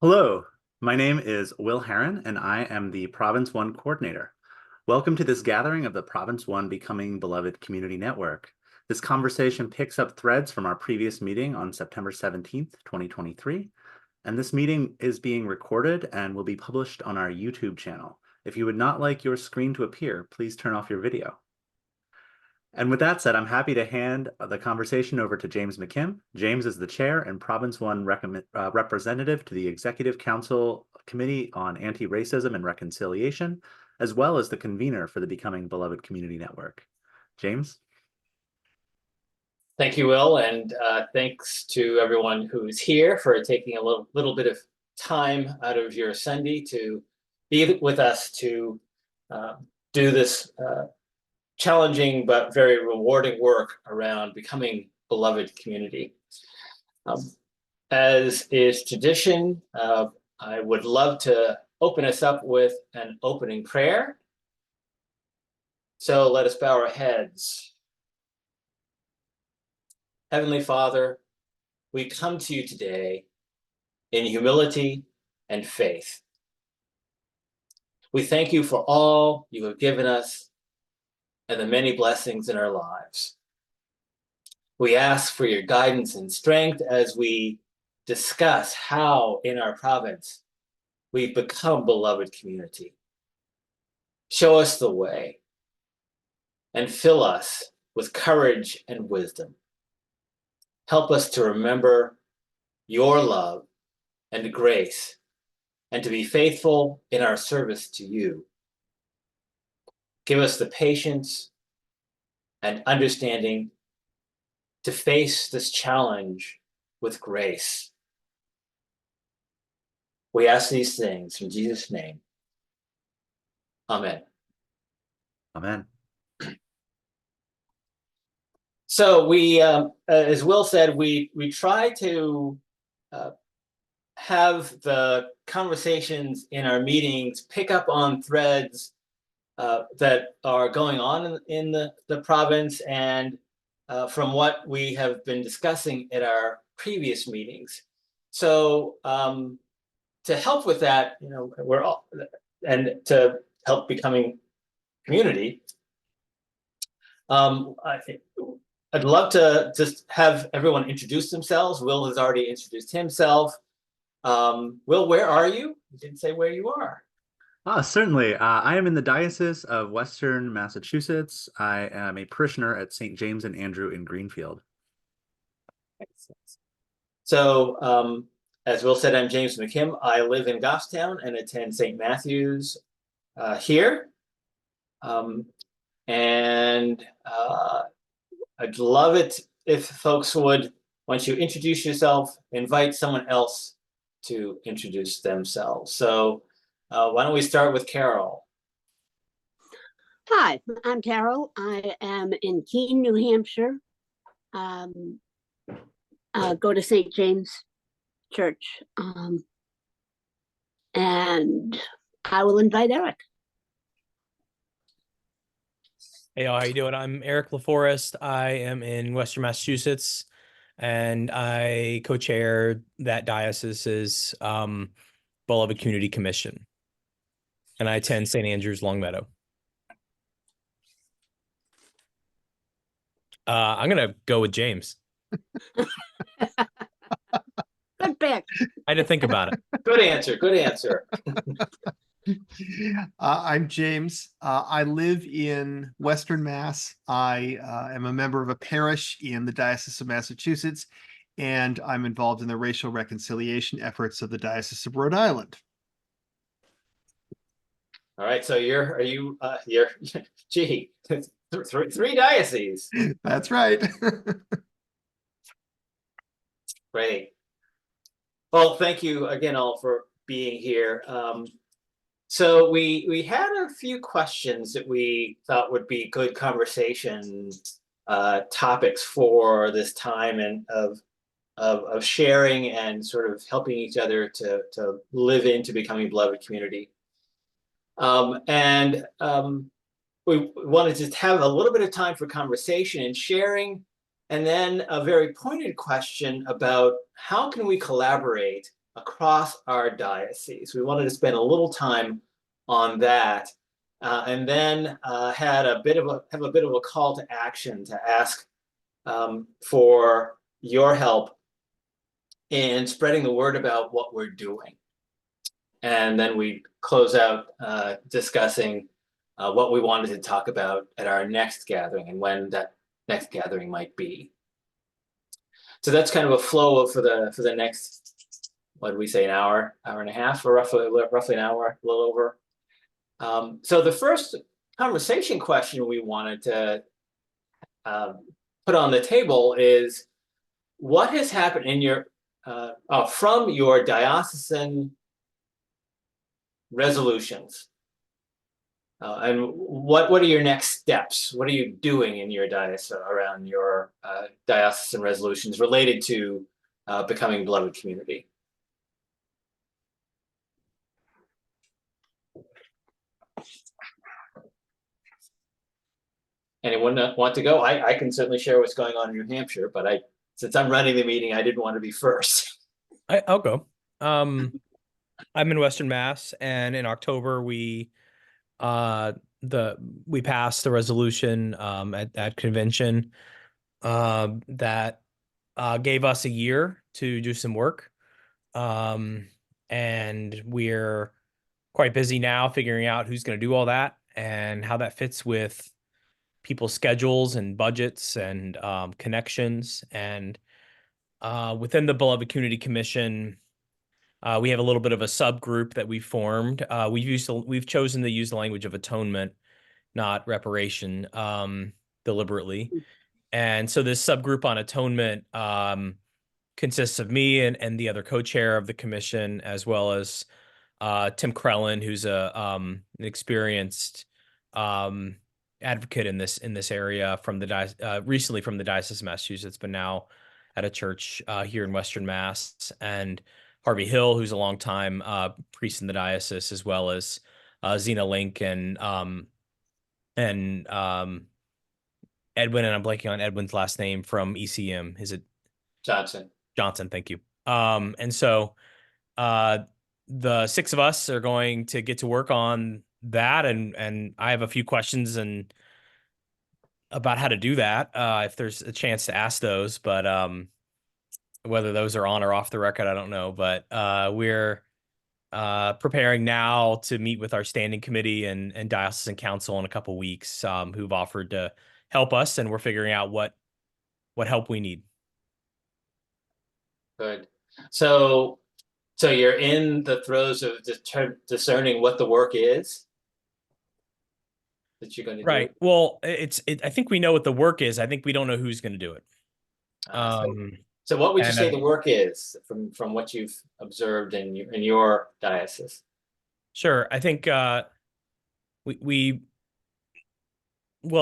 Hello, my name is Will Herron, and I am the Province One coordinator. Welcome to this gathering of the Province One Becoming Beloved Community Network. This conversation picks up threads from our previous meeting on September 17th, 2023, and this meeting is being recorded and will be published on our YouTube channel. If you would not like your screen to appear, please turn off your video. And with that said, I'm happy to hand the conversation over to James McKim. James is the chair and Province One representative to the Executive Council Committee on Anti-Racism and Reconciliation, as well as the convener for the Becoming Beloved Community Network. James? Thank you, Will, and thanks to everyone who's here for taking a little bit of time out of your Sunday to be with us to do this challenging but very rewarding work around becoming beloved community. As is tradition, I would love to open us up with an opening prayer. So let us bow our heads. Heavenly Father, we come to you today in humility and faith. We thank you for all you have given us and the many blessings in our lives. We ask for your guidance and strength as we discuss how in our province we've become beloved community. Show us the way and fill us with courage and wisdom. Help us to remember your love and grace and to be faithful in our service to you. Give us the patience and understanding to face this challenge with grace. We ask these things in Jesus' name. Amen. Amen. So we, as Will said, we try to have the conversations in our meetings pick up on threads that are going on in the province and from what we have been discussing at our previous meetings. So to help with that, and to help becoming community, I'd love to just have everyone introduce themselves. Will has already introduced himself. Will, where are you? You didn't say where you are. Certainly. I am in the Diocese of Western Massachusetts. I am a parishioner at St. James and Andrew in Greenfield. So, as Will said, I'm James McKim. I live in Goffstown and attend St. Matthew's here. And I'd love it if folks would, once you introduce yourself, invite someone else to introduce themselves. So why don't we start with Carol? Hi, I'm Carol. I am in Keene, New Hampshire. Go to St. James Church. And I will invite Eric. Hey, how you doing? I'm Eric LaForest. I am in Western Massachusetts, and I co-chair that diocese's Beloved Community Commission. And I attend St. Andrew's Longmeadow. I'm going to go with James. Good pick. I had to think about it. Good answer. Good answer. I'm James. I live in Western Mass. I am a member of a parish in the Diocese of Massachusetts, and I'm involved in the racial reconciliation efforts of the Diocese of Rhode Island. All right. So you're gee, three dioceses. That's right. Great. Well, thank you again all for being here. So we had a few questions that we thought would be good conversation topics for this time and of sharing and sort of helping each other to live into becoming beloved community. We wanted to have a little bit of time for conversation and sharing, and then a very pointed question about how can we collaborate across our diocese. We wanted to spend a little time on that, and then have a bit of a call to action to ask for your help in spreading the word about what we're doing. And then we close out discussing what we wanted to talk about at our next gathering and when that next gathering might be. So that's kind of a flow for the next, what did we say, an hour and a half, or roughly an hour, a little over. So the first conversation question we wanted to put on the table is, what has happened in your from your diocesan resolutions, and what are your next steps? What are you doing in your diocese around your diocesan resolutions related to becoming beloved community? Anyone want to go? I can certainly share what's going on in New Hampshire, but since I'm running the meeting, I didn't want to be first. I'll go. I'm in Western Mass, and in October we passed the resolution at convention that gave us a year to do some work, and we're quite busy now figuring out who's going to do all that and how that fits with people's schedules and budgets and connections. And within the Beloved Community Commission, we have a little bit of a subgroup that we formed. We've chosen to use the language of atonement, not reparation, deliberately. And so this subgroup on atonement consists of me and the other co-chair of the commission, as well as Tim Krellin, who's an experienced advocate in this area from recently from the Diocese of Massachusetts, but now at a church here in Western Mass, and Harvey Hill, who's a longtime priest in the diocese, as well as Zena Link and Edwin, and I'm blanking on Edwin's last name, from ECM. Is it Johnson? Johnson, thank you. And so the six of us are going to get to work on that, and I have a few questions and about how to do that, if there's a chance to ask those, but whether those are on or off the record, I don't know. But we're preparing now to meet with our standing committee and diocesan council in a couple weeks, who've offered to help us, and we're figuring out what help we need. Good. So you're in the throes of discerning what the work is that you're going to do. Right. Well, I think we know what the work is. I think we don't know who's going to do it. So what would you say the work is from what you've observed in your diocese? Sure. I think well,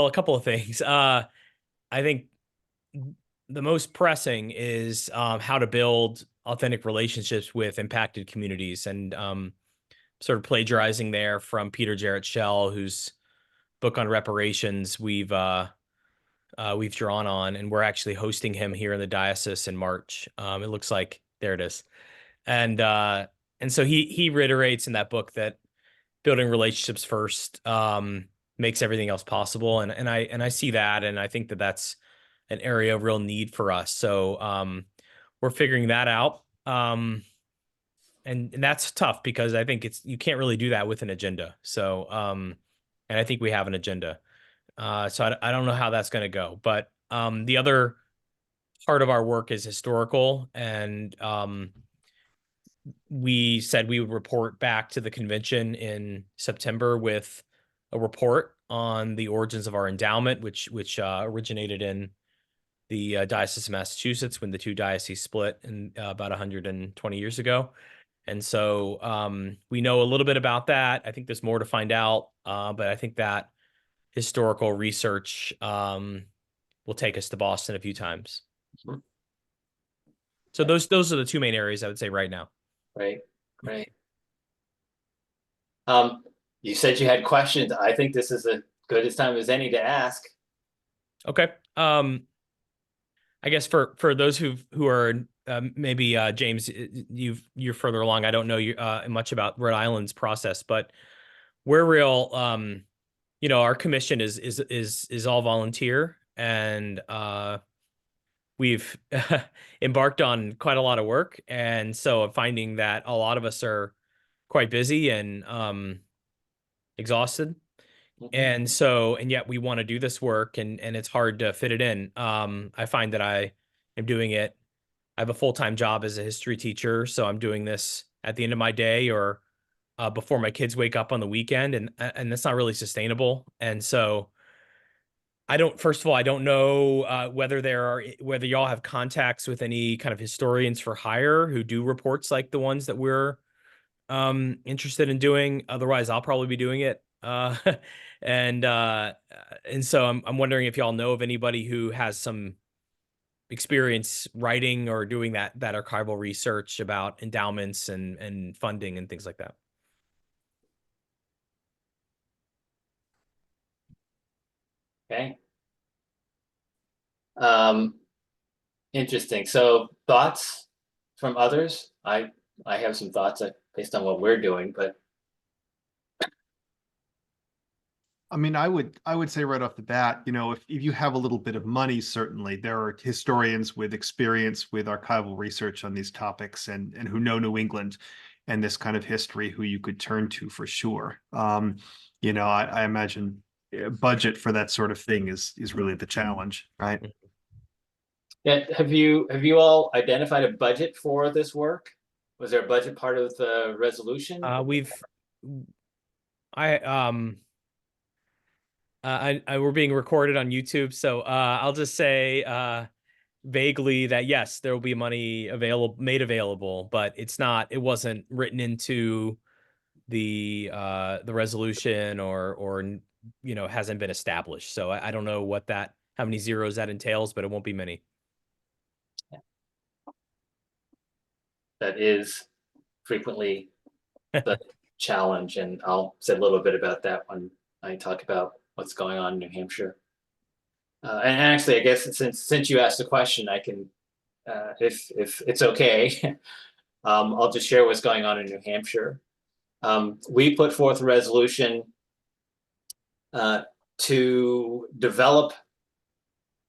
a couple of things. I think the most pressing is how to build authentic relationships with impacted communities, and sort of plagiarizing there from Peter Jarrett Shell, whose book on reparations we've drawn on, and we're actually hosting him here in the diocese in March. It looks like there it is. And so he reiterates in that book that building relationships first makes everything else possible. And I see that, and I think that that's an area of real need for us. So we're figuring that out. And that's tough, because I think you can't really do that with an agenda. So and I think we have an agenda. So I don't know how that's going to go, but the other part of our work is historical, and we said we would report back to the convention in September with a report on the origins of our endowment, which originated in the Diocese of Massachusetts when the two dioceses split in about 120 years ago. And so we know a little bit about that. I think there's more to find out, but I think that historical research will take us to Boston a few times. Mm-hmm. So those are the two main areas I would say right now. Right. You said you had questions. I think this is as good a time as any to ask. Okay. I guess for those who are maybe James, you're further along. I don't know much about Rhode Island's process, but we're real. Our commission is all volunteer, and we've embarked on quite a lot of work, and so I'm finding that a lot of us are quite busy and exhausted. And yet we want to do this work, and it's hard to fit it in. I find that I am doing it. I have a full-time job as a history teacher, so I'm doing this at the end of my day or before my kids wake up on the weekend, and that's not really sustainable. And so first of all, I don't know whether y'all have contacts with any kind of historians for hire who do reports like the ones that we're interested in doing. Otherwise, I'll probably be doing it. And so I'm wondering if y'all know of anybody who has some experience writing or doing that archival research about endowments and funding and things like that. Okay. Interesting. So thoughts from others? I have some thoughts based on what we're doing, but I mean, I would say right off the bat, if you have a little bit of money, certainly there are historians with experience with archival research on these topics and who know New England and this kind of history who you could turn to for sure. I imagine budget for that sort of thing is really the challenge, right? yeah, have you all identified a budget for this work? Was there a budget part of the resolution? We're being recorded on YouTube, so I'll just say vaguely that yes, there will be money made available, but it wasn't written into the resolution or hasn't been established. So I don't know how many zeros that entails, but it won't be many. That is frequently the challenge, and I'll say a little bit about that when I talk about what's going on in New Hampshire. And actually, I guess since you asked the question, I can, if it's okay, I'll just share what's going on in New Hampshire. We put forth a resolution to develop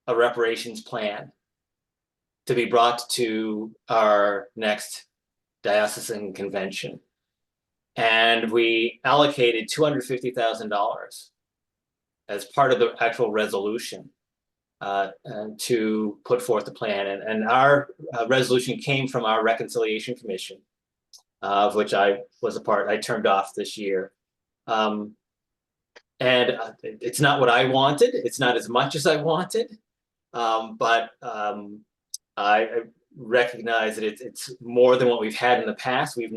a reparations plan to be brought to our next diocesan convention. And we allocated $250,000 as part of the actual resolution to put forth the plan. And our resolution came from our Reconciliation Commission, of which I was a part. I termed off this year. And it's not what I wanted. It's not as much as I wanted. But I recognize that it's more than what we've had in the past. We've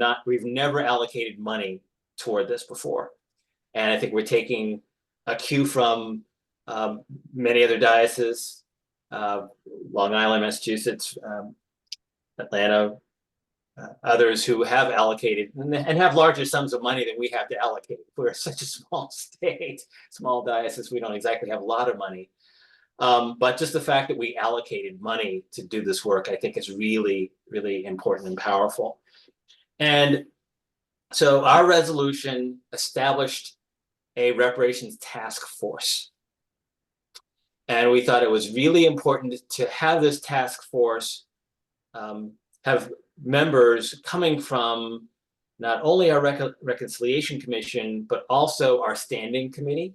never allocated money toward this before. And I think we're taking a cue from many other dioceses, Long Island, Massachusetts, Atlanta, others who have allocated and have larger sums of money than we have to allocate. We're such a small state, small diocese, we don't exactly have a lot of money. But just the fact that we allocated money to do this work, I think is really, really important and powerful. And so our resolution established a reparations task force. And we thought it was really important to have this task force have members coming from not only our Reconciliation Commission, but also our Standing Committee,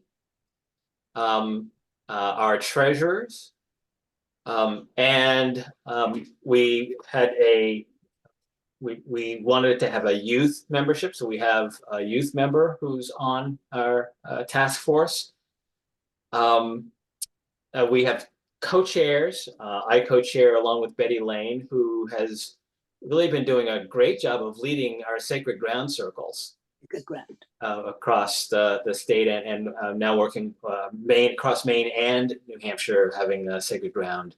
our treasurers, and we wanted to have a youth membership, so we have a youth member who's on our task force. We have co-chairs. I co-chair along with Betty Lane, who has really been doing a great job of leading our sacred ground circles. Good ground. Across the state and now working across Maine and New Hampshire, having sacred ground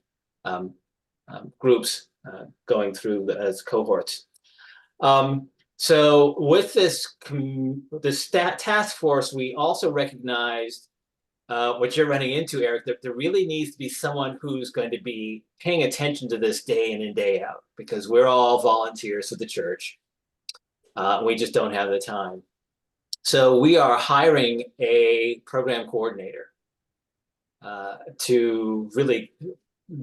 groups going through as cohorts. So with this task force, we also recognized what you're running into, Eric, there really needs to be someone who's going to be paying attention to this day in and day out, because we're all volunteers of the church. We just don't have the time. So we are hiring a program coordinator to really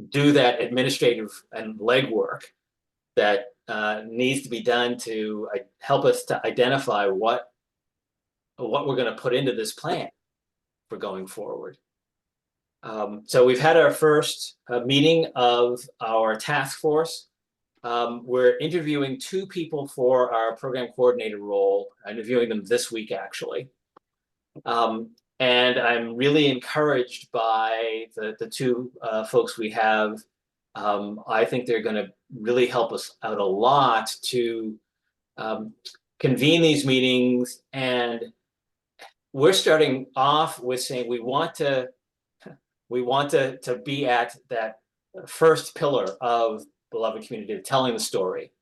do that administrative and legwork that needs to be done to help us to identify what we're going to put into this plan for going forward. So we've had our first meeting of our task force. We're interviewing 2 people for our program coordinator role, interviewing them this week, actually. And I'm really encouraged by the 2 folks we have. I think they're going to really help us out a lot to convene these meetings. And we're starting off with saying we want to be at that first pillar of beloved community, telling the story.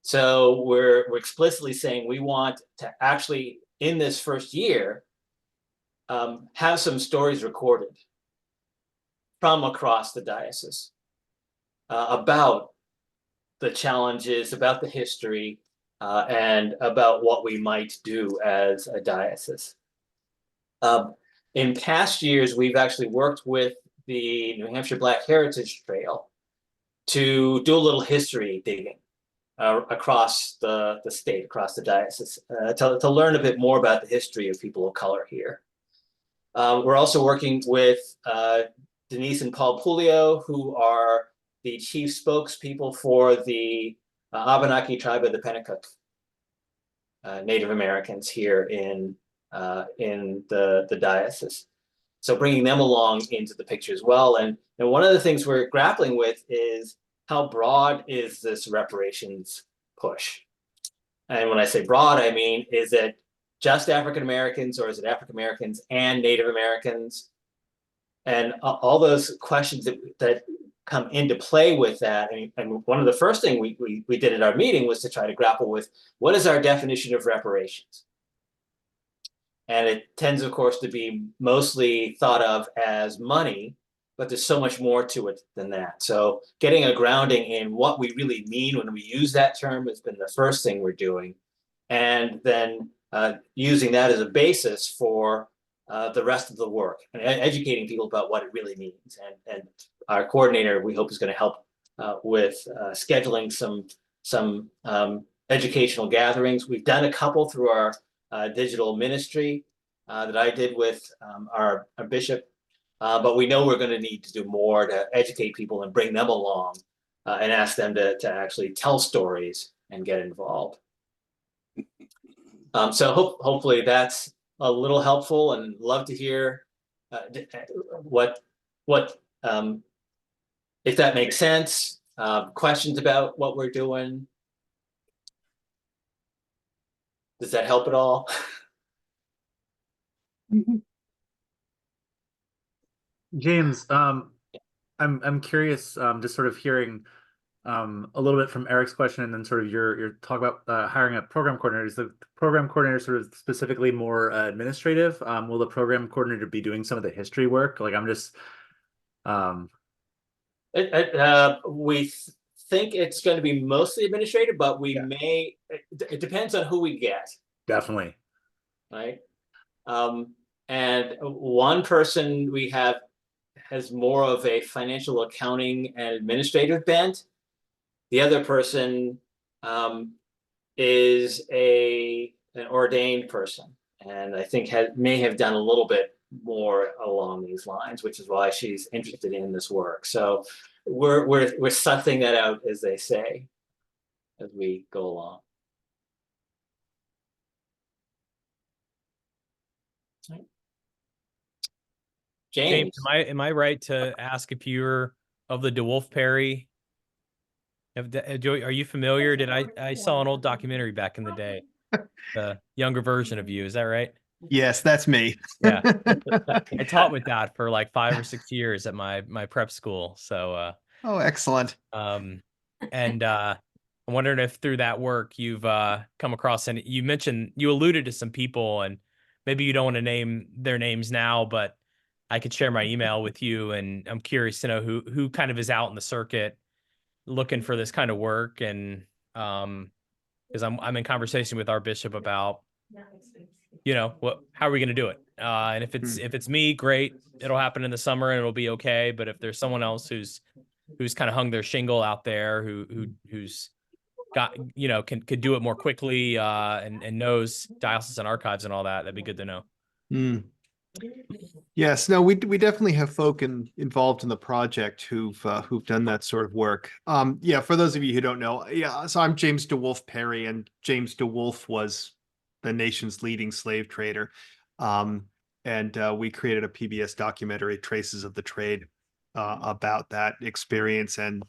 So we're explicitly saying we want to actually, in this first year, have some stories recorded from across the diocese about the challenges, about the history, and about what we might do as a diocese. In past years, we've actually worked with the New Hampshire Black Heritage Trail to do a little history digging across the state, across the diocese, to learn a bit more about the history of people of color here. We're also working with Denise and Paul Pulio, who are the chief spokespeople for the Abenaki tribe of the Pennacook Native Americans here in the diocese. So bringing them along into the picture as well. And one of the things we're grappling with is how broad is this reparations push? And when I say broad, I mean, is it just African Americans, or is it African Americans and Native Americans? And all those questions that come into play with that. And one of the first things we did at our meeting was to try to grapple with, what is our definition of reparations? And it tends, of course, to be mostly thought of as money, but there's so much more to it than that. So getting a grounding in what we really mean when we use that term has been the first thing we're doing. And then using that as a basis for the rest of the work, and educating people about what it really means. And our coordinator, we hope, is going to help with scheduling some educational gatherings. We've done a couple through our digital ministry that I did with our bishop, but we know we're going to need to do more to educate people and bring them along and ask them to actually tell stories and get involved. So hopefully that's a little helpful, and love to hear what if that makes sense, questions about what we're doing. Does that help at all? James, I'm curious, just sort of hearing a little bit from Eric's question, and then sort of your talk about hiring a program coordinator. Is the program coordinator sort of specifically more administrative? Will the program coordinator be doing some of the history work? Like, I'm just we think it's going to be mostly administrative, but we may. It depends on who we get. Definitely. Right. And one person we have has more of a financial accounting and administrative bent. The other person is an ordained person, and I think may have done a little bit more along these lines, which is why she's interested in this work. So we're sussing that out, as they say, as we go along. Right. James, am I right to ask if you're of the DeWolf Perry? Are you familiar? I saw an old documentary back in the day, the younger version of you. Is that right? Yes, that's me. Yeah, I taught with that for like 5 or 6 years at my prep school. So, oh, excellent. And I'm wondering if through that work you've come across, and you alluded to some people, and maybe you don't want to name their names now, but I could share my email with you, and I'm curious to know who kind of is out in the circuit looking for this kind of work. And because I'm in conversation with our bishop about, how are we going to do it? And if it's me, great, it'll happen in the summer and it'll be okay. But if there's someone else who's kind of hung their shingle out there, who's got, could do it more quickly, and knows diocesan archives and all that, that'd be good to know. Yes, no, we definitely have folk involved in the project who've done that sort of work. Yeah, for those of you who don't know, yeah, so I'm James DeWolf Perry, and James DeWolf was the nation's leading slave trader. And we created a PBS documentary, Traces of the Trade, about that experience, and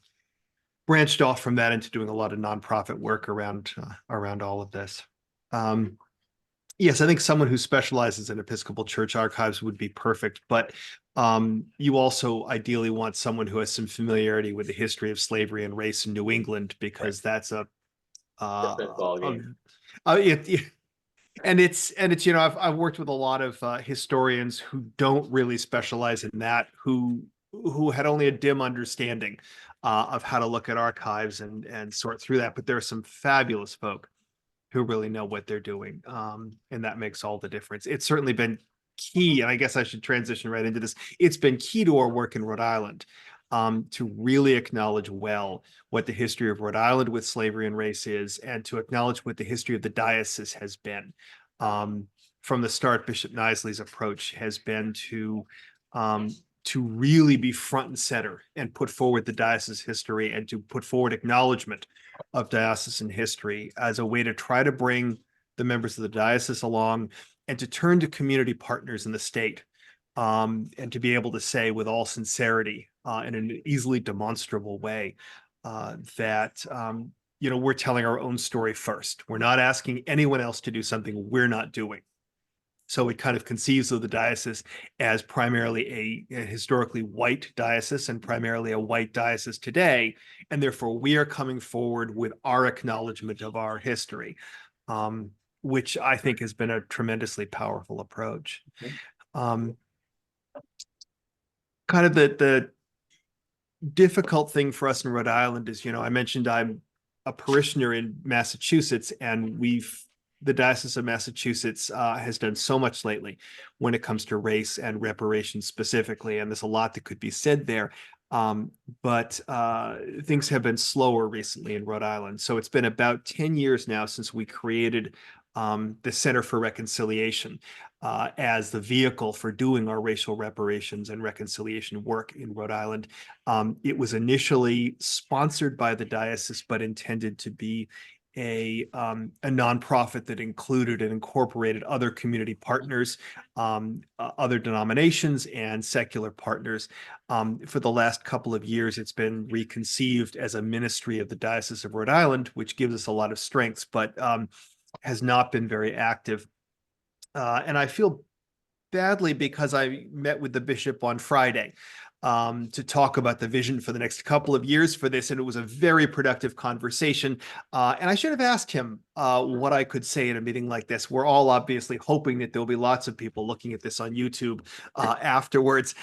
branched off from that into doing a lot of nonprofit work around all of this. Yes, I think someone who specializes in Episcopal Church archives would be perfect, but you also ideally want someone who has some familiarity with the history of slavery and race in New England, because that's a Different ballgame. and it's I've worked with a lot of historians who don't really specialize in that, who had only a dim understanding of how to look at archives and sort through that. But there are some fabulous folk who really know what they're doing, and that makes all the difference. It's certainly been key, and I guess I should transition right into this. It's been key to our work in Rhode Island, to really acknowledge well what the history of Rhode Island with slavery and race is, and to acknowledge what the history of the diocese has been. From the start, Bishop Knisley's approach has been to really be front and center and put forward the diocese history, and to put forward acknowledgement of diocesan history as a way to try to bring the members of the diocese along, and to turn to community partners in the state, and to be able to say with all sincerity, in an easily demonstrable way, that we're telling our own story first. We're not asking anyone else to do something we're not doing. So it kind of conceives of the diocese as primarily a historically white diocese, and primarily a white diocese today. And therefore, we are coming forward with our acknowledgement of our history, which I think has been a tremendously powerful approach. Kind of the difficult thing for us in Rhode Island is, I mentioned I'm a parishioner in Massachusetts, and the Diocese of Massachusetts has done so much lately when it comes to race and reparations specifically, and there's a lot that could be said there. But things have been slower recently in Rhode Island. So it's been about 10 years now since we created the Center for Reconciliation as the vehicle for doing our racial reparations and reconciliation work in Rhode Island. It was initially sponsored by the diocese, but intended to be a nonprofit that included and incorporated other community partners, other denominations, and secular partners. For the last couple of years, it's been reconceived as a ministry of the Diocese of Rhode Island, which gives us a lot of strengths, but has not been very active. And I feel badly, because I met with the bishop on Friday to talk about the vision for the next couple of years for this, and it was a very productive conversation. And I should have asked him what I could say in a meeting like this. We're all obviously hoping that there'll be lots of people looking at this on YouTube afterwards.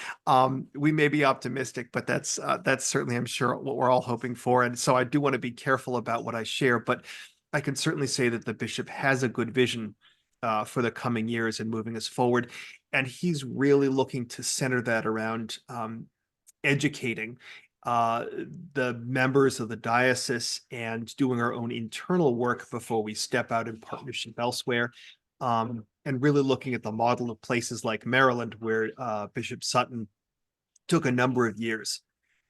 We may be optimistic, but that's certainly, I'm sure, what we're all hoping for. And so I do want to be careful about what I share, but I can certainly say that the bishop has a good vision for the coming years and moving us forward. And he's really looking to center that around educating the members of the diocese and doing our own internal work before we step out in partnership elsewhere. And really looking at the model of places like Maryland, where Bishop Sutton took a number of years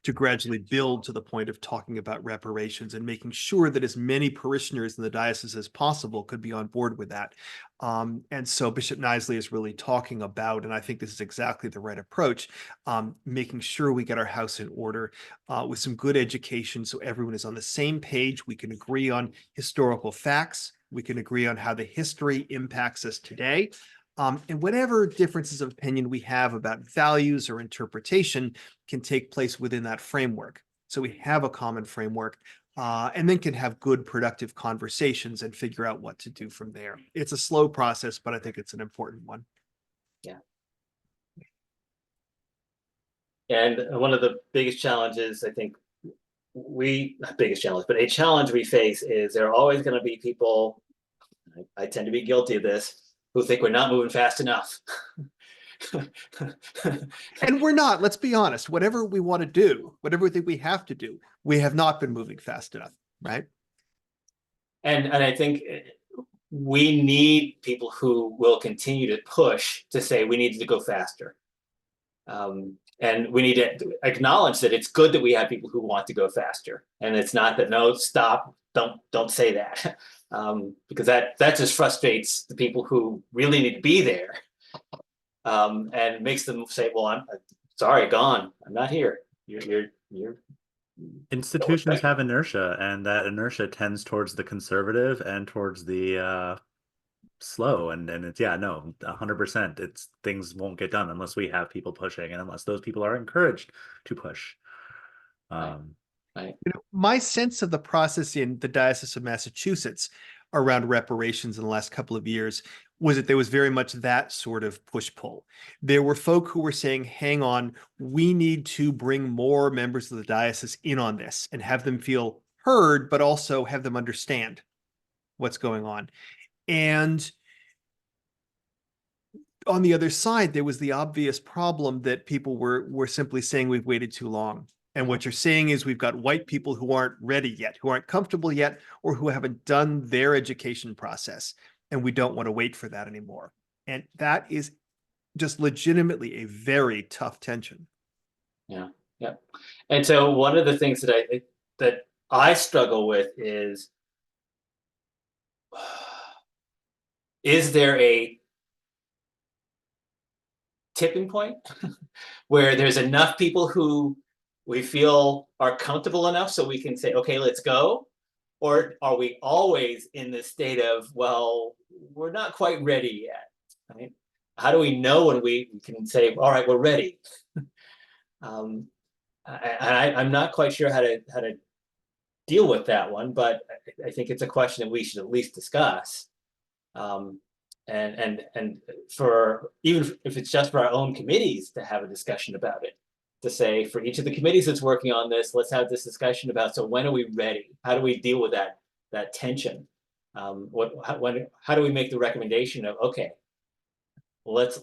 to gradually build to the point of talking about reparations, and making sure that as many parishioners in the diocese as possible could be on board with that. And so Bishop Knisley is really talking about, and I think this is exactly the right approach, making sure we get our house in order with some good education, so everyone is on the same page. We can agree on historical facts. We can agree on how the history impacts us today. And whatever differences of opinion we have about values or interpretation can take place within that framework. So we have a common framework, and then can have good, productive conversations and figure out what to do from there. It's a slow process, but I think it's an important one. And one of the biggest challenges, I think not biggest challenge, but a challenge we face is there are always going to be people, I tend to be guilty of this, who think we're not moving fast enough. And we're not, let's be honest, whatever we want to do, whatever we think we have to do, we have not been moving fast enough, right? And I think we need people who will continue to push to say we need to go faster. And we need to acknowledge that it's good that we have people who want to go faster. And it's not that, no, stop, don't say that. Because that just frustrates the people who really need to be there. And makes them say, well, I'm sorry, gone. I'm not here. You're Institutions have inertia, and that inertia tends towards the conservative and towards the slow. And it's, yeah, no, 100%. It's things won't get done unless we have people pushing and unless those people are encouraged to push. Right. You know, my sense of the process in the Diocese of Massachusetts around reparations in the last couple of years was that there was very much that sort of push-pull. There were folk who were saying, hang on, we need to bring more members of the diocese in on this and have them feel heard, but also have them understand what's going on. And on the other side, there was the obvious problem that people were simply saying we've waited too long. And what you're saying is we've got white people who aren't ready yet, who aren't comfortable yet, or who haven't done their education process. And we don't want to wait for that anymore. And that is just legitimately a very tough tension. Yeah. And so one of the things that I struggle with is there a tipping point where there's enough people who we feel are comfortable enough so we can say, okay, let's go? Or are we always in this state of, well, we're not quite ready yet, right? How do we know when we can say, all right, we're ready? I'm not quite sure how to deal with that one, but I think it's a question that we should at least discuss. And for, even if it's just for our own committees to have a discussion about it, to say for each of the committees that's working on this, let's have this discussion about, so when are we ready? How do we deal with that tension? How do we make the recommendation of, okay, let's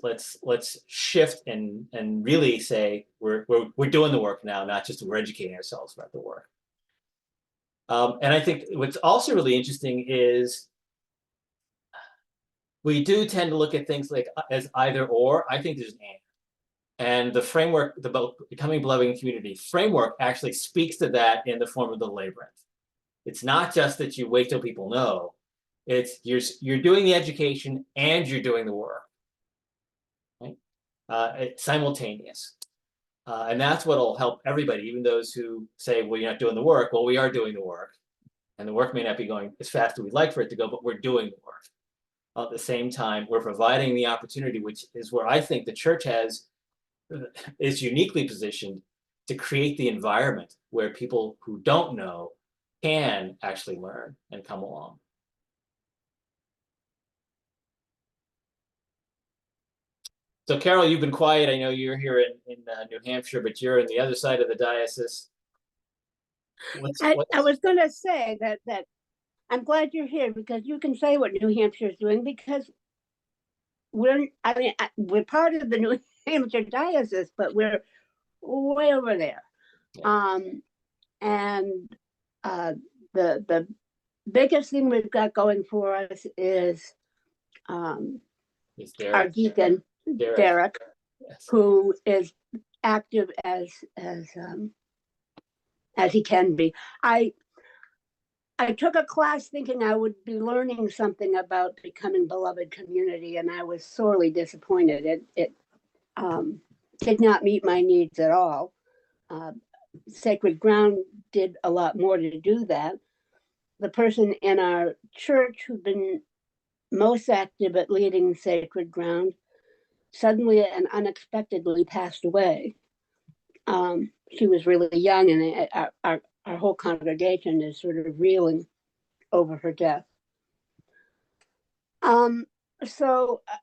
shift and really say we're doing the work now, not just we're educating ourselves about the work. And I think what's also really interesting is we do tend to look at things like as either or. I think there's an and the framework, the Becoming Beloved Community framework, actually speaks to that in the form of the labyrinth. It's not just that you wait till people know. It's you're doing the education and you're doing the work, right? It's simultaneous. And that's what'll help everybody, even those who say, well, you're not doing the work. Well, we are doing the work. And the work may not be going as fast as we'd like for it to go, but we're doing the work. At the same time, we're providing the opportunity, which is where I think the church is uniquely positioned to create the environment where people who don't know can actually learn and come along. So Carol, you've been quiet. I know you're here in New Hampshire, but you're on the other side of the diocese. I was going to say that I'm glad you're here, because you can say what New Hampshire is doing, because we're part of the New Hampshire diocese, but we're way over there. Yeah. And the biggest thing we've got going for us is our deacon Derek, yes, who is active as he can be. I took a class thinking I would be learning something about becoming beloved community, and I was sorely disappointed. It did not meet my needs at all. Sacred Ground did a lot more to do that. The person in our church who'd been most active at leading Sacred Ground suddenly and unexpectedly passed away. She was really young, and our whole congregation is sort of reeling over her death.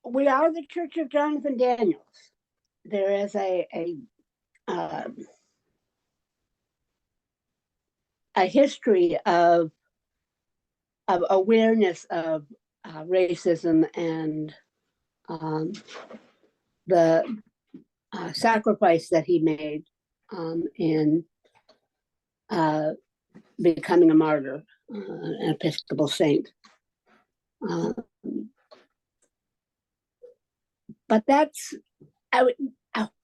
We are the Church of Jonathan Daniels. There is a history of awareness of racism and the sacrifice that he made in becoming a martyr, an Episcopal saint. But that's,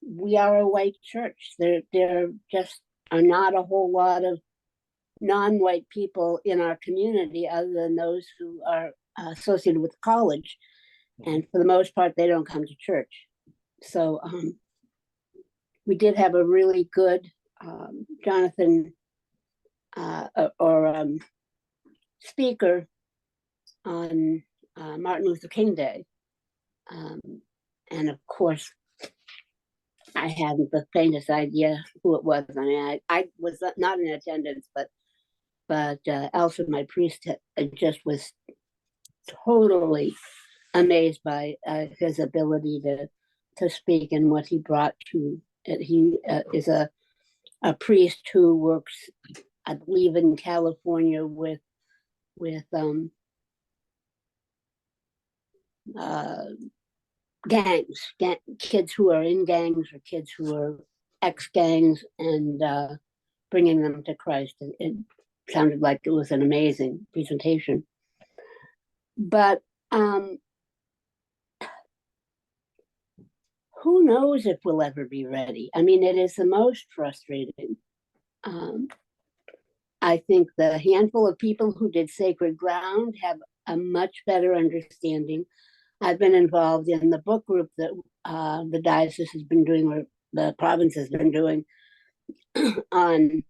we are a white church. There just are not a whole lot of non-white people in our community other than those who are associated with college. And for the most part, they don't come to church. So we did have a really good Jonathan speaker on Martin Luther King Day. And of course, I hadn't the faintest idea who it was. I mean, I was not in attendance, but Elsa, my priest, just was totally amazed by his ability to speak and what he brought to it. He is a priest who works, I believe, in California with gangs, kids who are in gangs or kids who are ex-gangs, and bringing them to Christ. It sounded like it was an amazing presentation. But who knows if we'll ever be ready? I mean, it is the most frustrating. I think the handful of people who did Sacred Ground have a much better understanding. I've been involved in the book group that the diocese has been doing, or the province has been doing, on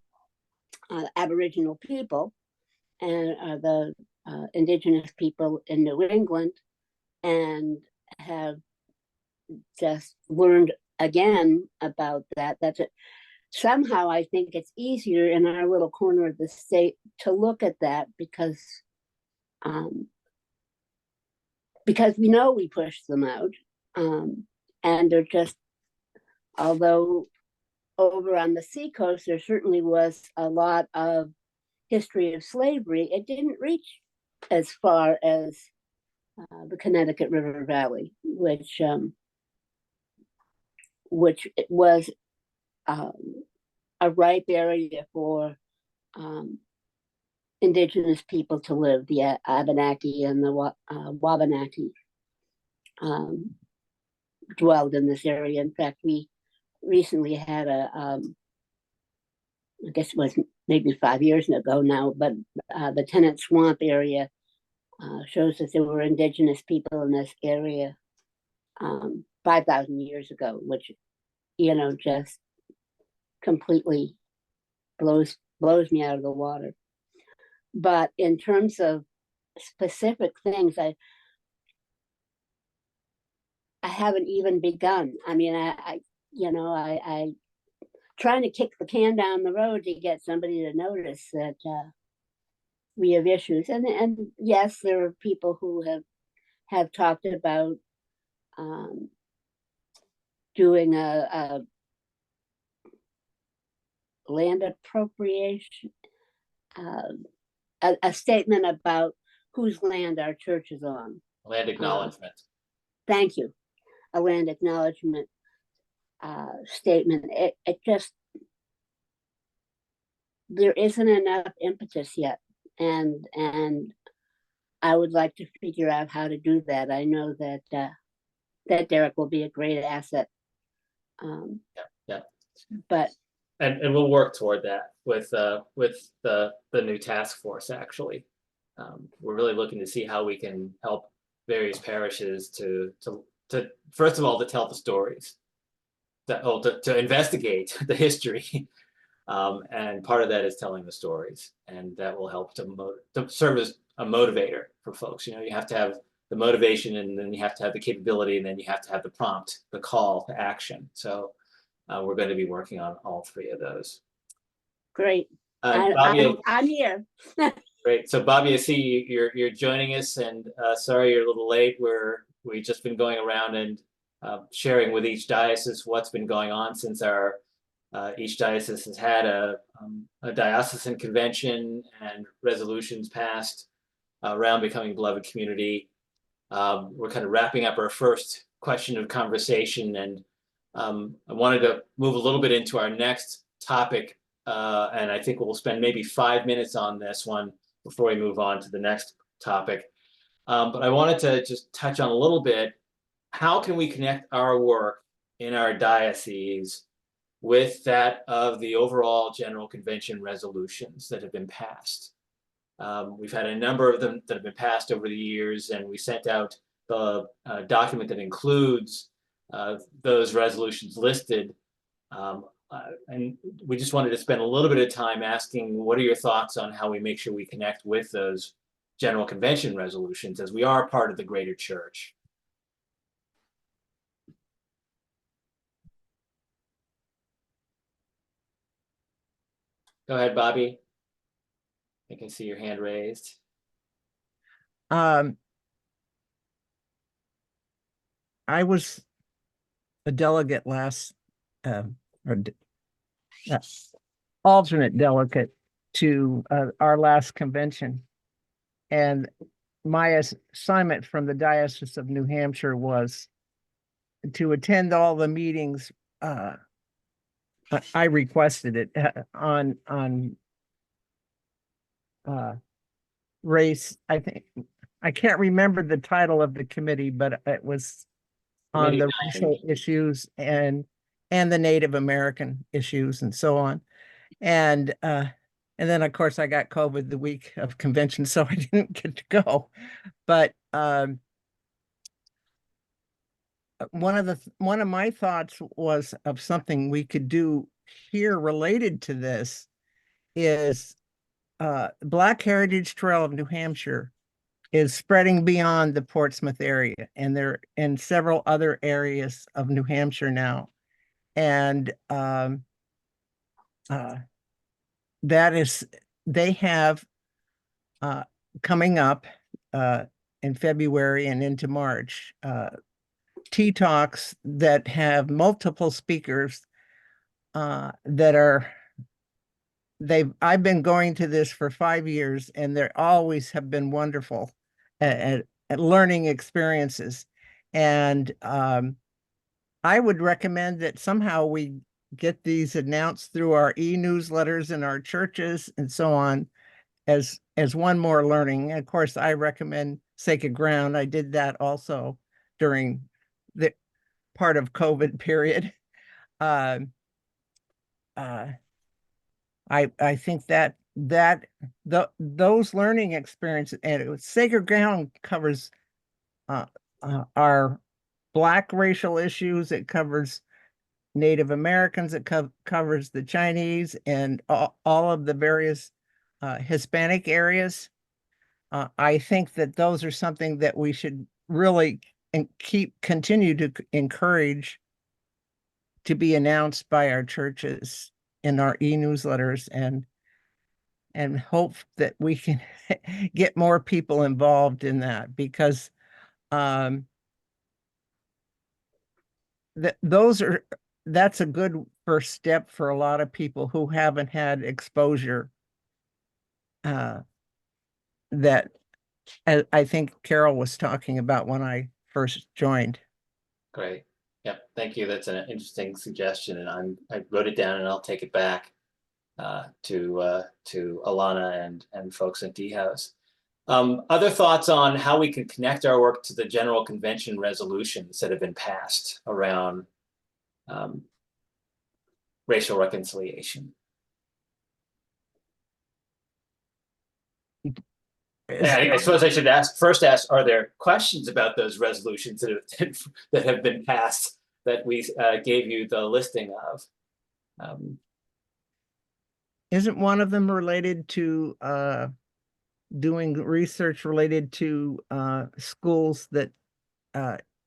Aboriginal people and the Indigenous people in New England, and have just learned again about that. That's it. Somehow I think it's easier in our little corner of the state to look at that because we know we pushed them out, and they're just, although over on the seacoast there certainly was a lot of history of slavery, it didn't reach as far as the Connecticut River Valley, which was a ripe area for Indigenous people to live. The Abenaki and the Wabanaki dwelled in this area. In fact, we recently had I guess it was maybe 5 years ago now, but the Tennant Swamp area shows that there were Indigenous people in this area 5,000 years ago, which, just completely blows me out of the water. But in terms of specific things, I haven't even begun. I mean, I trying to kick the can down the road to get somebody to notice that we have issues. And yes, there are people who have talked about doing a land appropriation, a statement about whose land our church is on. Land acknowledgement. Thank you. A land acknowledgement statement. It just, there isn't enough impetus yet, and I would like to figure out how to do that. I know that Derek will be a great asset. Yeah. But and we'll work toward that with the new task force. Actually, we're really looking to see how we can help various parishes to first of all to tell the stories, to investigate the history, and part of that is telling the stories, and that will help to serve as a motivator for folks. You have to have the motivation, and then you have to have the capability, and then you have to have the prompt, the call to action. So we're going to be working on all three of those. Great. Bobby, I'm here. great. So Bobby, I see you're joining us, and sorry you're a little late. We've just been going around and sharing with each diocese what's been going on since our each diocese has had a diocesan convention and resolutions passed around becoming beloved community. We're kind of wrapping up our first question of conversation, and I wanted to move a little bit into our next topic, and I think we'll spend maybe 5 minutes on this one before we move on to the next topic. But I wanted to just touch on a little bit, how can we connect our work in our diocese with that of the overall General Convention resolutions that have been passed? We've had a number of them that have been passed over the years, and we sent out the document that includes those resolutions listed. And we just wanted to spend a little bit of time asking, what are your thoughts on how we make sure we connect with those General Convention resolutions, as we are part of the greater church? Go ahead, Bobby. I can see your hand raised. I was a delegate alternate delegate to our last convention. And my assignment from the Diocese of New Hampshire was to attend all the meetings. I requested it on race. I think I can't remember the title of the committee, but it was on the racial issues and the Native American issues and so on. And then of course I got COVID the week of convention, so I didn't get to go. But one of my thoughts was of something we could do here related to this is Black Heritage Trail of New Hampshire is spreading beyond the Portsmouth area, and they're in several other areas of New Hampshire now. And that is, they have coming up in February and into March, tea talks that have multiple speakers that are, I've been going to this for 5 years, and they always have been wonderful at learning experiences. And I would recommend that somehow we get these announced through our e-newsletters in our churches and so on as one more learning. Of course, I recommend Sacred Ground. I did that also during the part of COVID period. I think that those learning experiences, and Sacred Ground covers our Black racial issues. It covers Native Americans. It covers the Chinese and all of the various Hispanic areas. I think that those are something that we should really continue to encourage to be announced by our churches in our e-newsletters, and hope that we can get more people involved in that, because that's a good first step for a lot of people who haven't had exposure that I think Carol was talking about when I first joined. Great. Yep. Thank you. That's an interesting suggestion, and I wrote it down, and I'll take it back to Alana and folks at D House. Other thoughts on how we can connect our work to the General Convention resolutions that have been passed around racial reconciliation? I suppose I should first ask, are there questions about those resolutions that have been passed that we gave you the listing of? Isn't one of them related to doing research related to schools that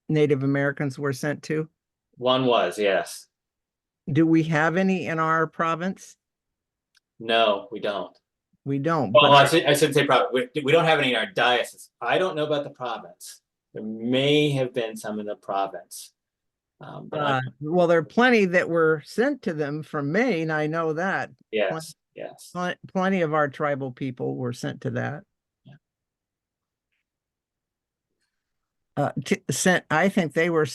Native Americans were sent to? One was, yes. Do we have any in our province? No, we don't. We don't, Well, but I should say province. We don't have any in our diocese. I don't know about the province. There may have been some in the province. well, there are plenty that were sent to them from Maine. I know that. Yes, yes. Plenty of our tribal people were sent to that. Sent. I think they were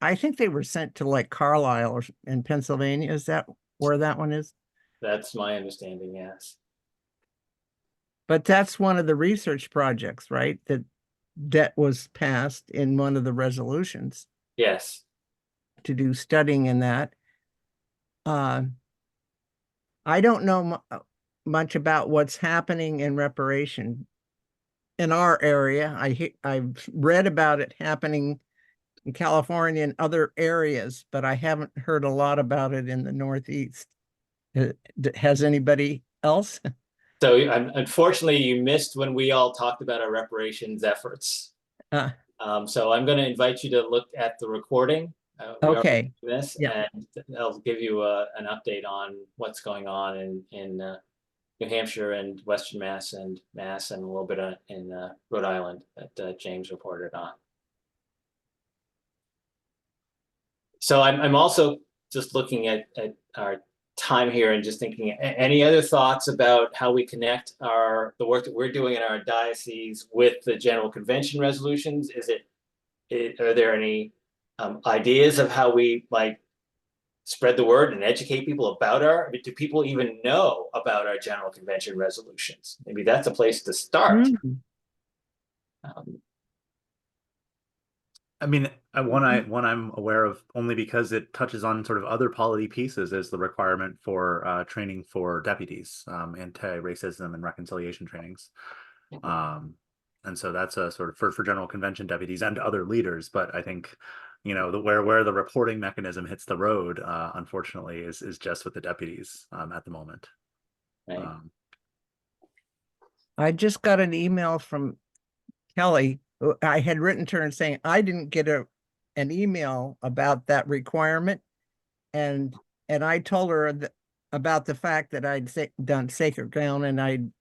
I think they were sent to like Carlisle or in Pennsylvania. Is that where that one is? That's my understanding, yes. But that's one of the research projects, right? That was passed in one of the resolutions Yes. to do studying in that. I don't know much about what's happening in reparation in our area. I've read about it happening in California and other areas, but I haven't heard a lot about it in the Northeast. Has anybody else? So unfortunately, you missed when we all talked about our reparations efforts. So I'm going to invite you to look at the recording. Okay. This, yeah. And I'll give you an update on what's going on in New Hampshire and Western Mass and a little bit in Rhode Island that James reported on. So I'm also just looking at our time here and just thinking, any other thoughts about how we connect the work that we're doing in our diocese with the General Convention resolutions? Are there any ideas of how we might spread the word and educate people about do people even know about our General Convention resolutions? Maybe that's a place to start. I mean, one I'm aware of only because it touches on sort of other polity pieces is the requirement for training for deputies, anti-racism and reconciliation trainings. And so that's a sort of for General Convention deputies and other leaders. But I think, where the reporting mechanism hits the road, unfortunately, is just with the deputies at the moment. Right. I just got an email from Kelly. I had written to her and saying I didn't get an email about that requirement, and I told her about the fact that I'd done Sacred Ground and I'd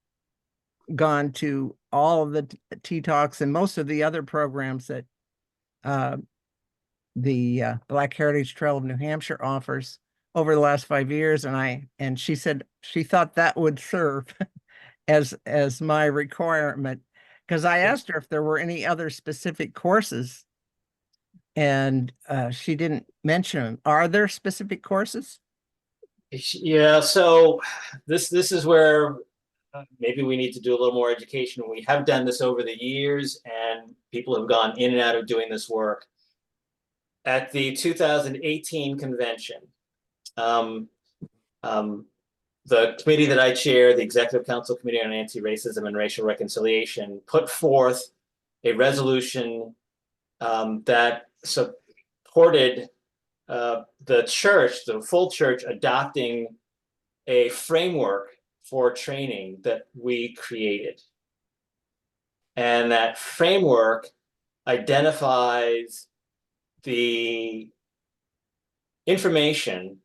gone to all of the Tea Talks and most of the other programs that the Black Heritage Trail of New Hampshire offers over the last 5 years, and she said she thought that would serve as my requirement, because I asked her if there were any other specific courses, and she didn't mention them. Are there specific courses? Yeah, so this is where maybe we need to do a little more education. We have done this over the years, and people have gone in and out of doing this work. At the 2018 convention, the committee that I chair, the Executive Council Committee on Anti-Racism and Racial Reconciliation, put forth a resolution that supported the church, the full church, adopting a framework for training that we created. And that framework identifies the information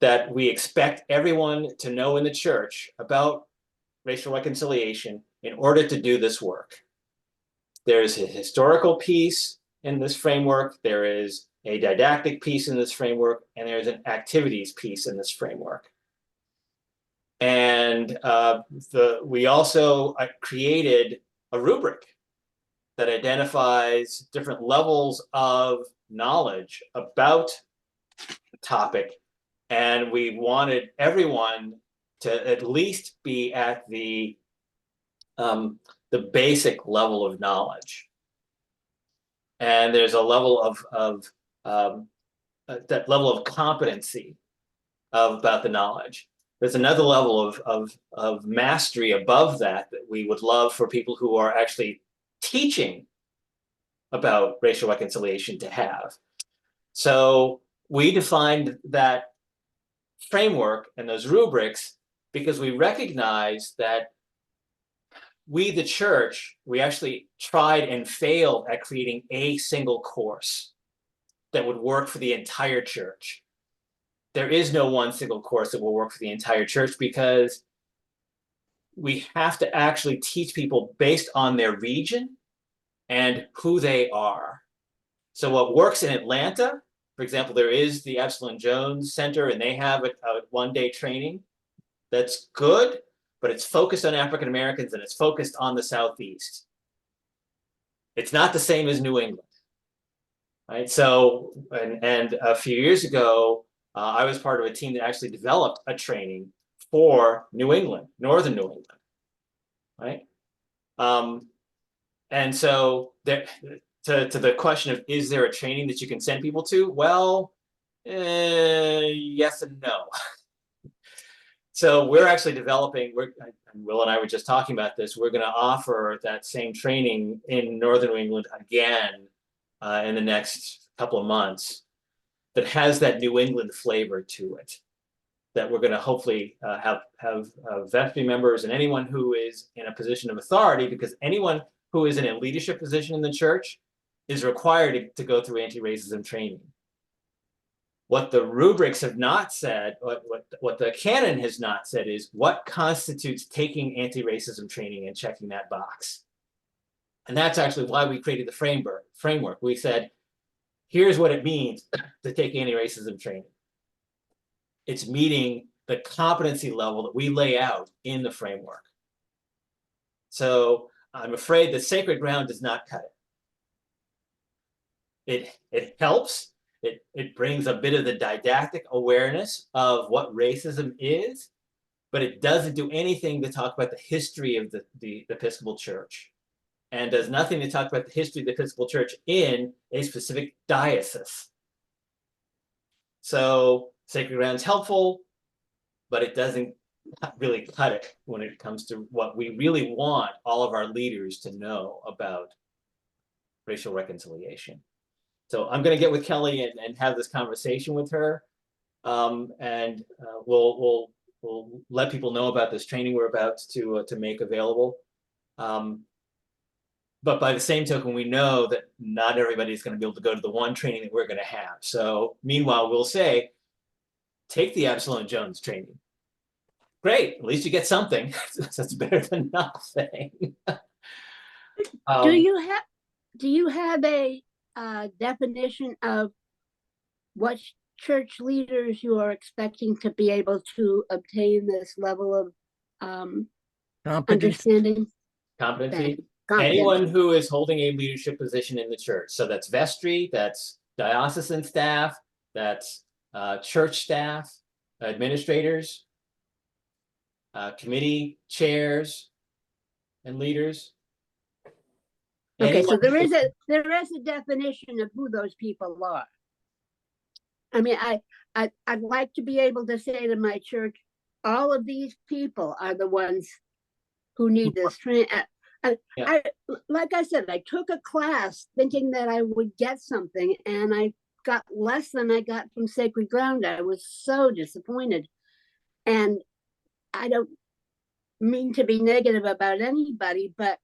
that we expect everyone to know in the church about racial reconciliation in order to do this work. There's a historical piece in this framework, there is a didactic piece in this framework, and there's an activities piece in this framework. And we also created a rubric that identifies different levels of knowledge about the topic. And we wanted everyone to at least be at the basic level of knowledge. And there's a level of that level of competency about the knowledge. There's another level of mastery above that we would love for people who are actually teaching about racial reconciliation to have. So we defined that framework and those rubrics because we recognize that we, the church, we actually tried and failed at creating a single course that would work for the entire church. There is no one single course that will work for the entire church because we have to actually teach people based on their region and who they are. So what works in Atlanta, for example, there is the Epsilon Jones Center, and they have a one-day training that's good, but it's focused on African Americans and it's focused on the Southeast. It's not the same as New England, right? So, and a few years ago, I was part of a team that actually developed a training for New England, Northern New England, right? And so there, to the question of, is there a training that you can send people to? Well, yes and no. So we're actually developing, Will and I were just talking about this, we're going to offer that same training in Northern New England again in the next couple of months that has that New England flavor to it, that we're going to hopefully have vestry members and anyone who is in a position of authority, because anyone who is in a leadership position in the church is required to go through anti-racism training. What the rubrics have not said, what the canon has not said, is what constitutes taking anti-racism training and checking that box. And that's actually why we created the framework. We said, here's what it means to take anti-racism training. It's meeting the competency level that we lay out in the framework. So I'm afraid the sacred ground does not cut it. It helps. It brings a bit of the didactic awareness of what racism is, but it doesn't do anything to talk about the history of the Episcopal Church, and does nothing to talk about the history of the Episcopal Church in a specific diocese. So sacred ground is helpful, but it doesn't really cut it when it comes to what we really want all of our leaders to know about racial reconciliation. So I'm going to get with Kelly and have this conversation with her, and we'll let people know about this training we're about to make available. But by the same token, we know that not everybody's going to be able to go to the one training that we're going to have. So meanwhile, we'll say, take the Epsilon Jones training. Great, at least you get something. That's better than nothing. Do you have a definition of what church leaders you are expecting to be able to obtain this level of understanding? Competency. Anyone who is holding a leadership position in the church. So that's vestry, that's diocesan staff, that's church staff, administrators, committee chairs and leaders. Okay, so there is a definition of who those people are. I mean, I'd like to be able to say to my church, all of these people are the ones who need this training. Like I said, I took a class thinking that I would get something, and I got less than I got from Sacred Ground. I was so disappointed. And I don't mean to be negative about anybody, but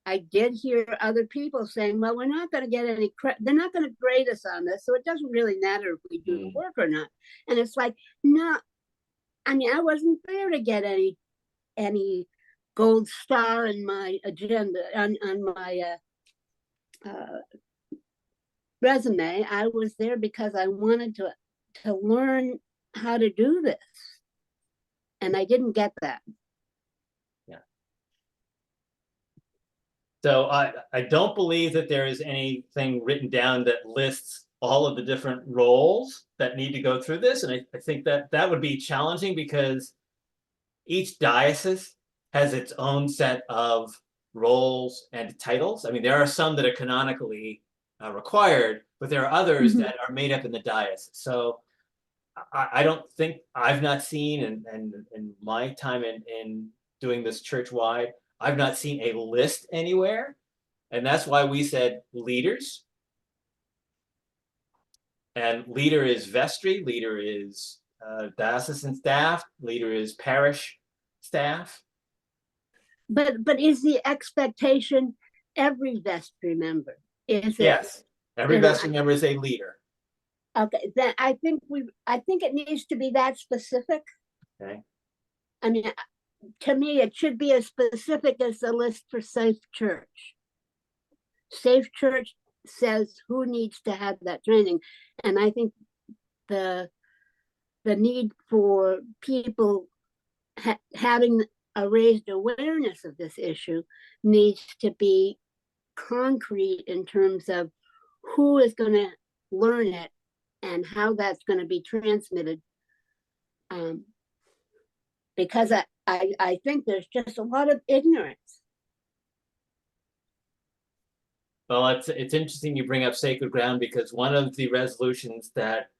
I did hear other people saying, well, we're not going to get any credit. They're not going to grade us on this. So it doesn't really matter if we do the work or not. And it's like, no, I mean, I wasn't there to get any gold star in my agenda, on my resume. I was there because I wanted to learn how to do this. And I didn't get that. So I don't believe that there is anything written down that lists all of the different roles that need to go through this. And I think that would be challenging, because each diocese has its own set of roles and titles. I mean, there are some that are canonically required, but there are others that are made up in the diocese. So I don't think, I've not seen, and my time in doing this church-wide, I've not seen a list anywhere. And that's why we said leaders. And leader is vestry, leader is diocesan staff, leader is parish staff. But is the expectation every vestry member? Is it? Yes, every vestry member is a leader. Okay, then I think it needs to be that specific. Okay. I mean, to me, it should be as specific as the list for Safe Church. Safe Church says who needs to have that training. And I think the need for people having a raised awareness of this issue needs to be concrete in terms of who is going to learn it and how that's going to be transmitted. Because I think there's just a lot of ignorance. Well, it's interesting you bring up sacred ground, because one of the resolutions that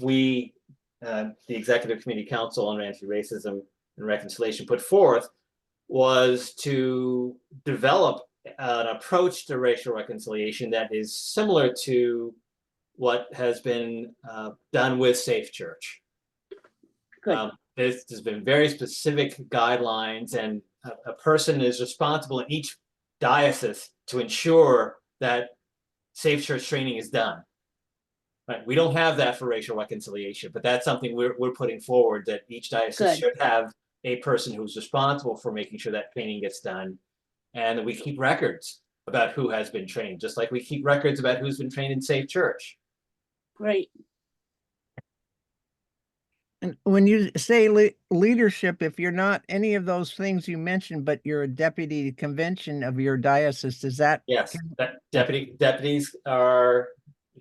we, the Executive Committee Council on Anti-Racism and Reconciliation, put forth was to develop an approach to racial reconciliation that is similar to what has been done with Safe Church. There's been very specific guidelines, and a person is responsible in each diocese to ensure that Safe Church training is done. Right? We don't have that for racial reconciliation, but that's something we're putting forward, that each diocese should have a person who's responsible for making sure that training gets done, and that we keep records about who has been trained, just like we keep records about who's been trained in Safe Church. Great. And when you say leadership, if you're not any of those things you mentioned, but you're a deputy convention of your diocese, is that? Yes, deputies are,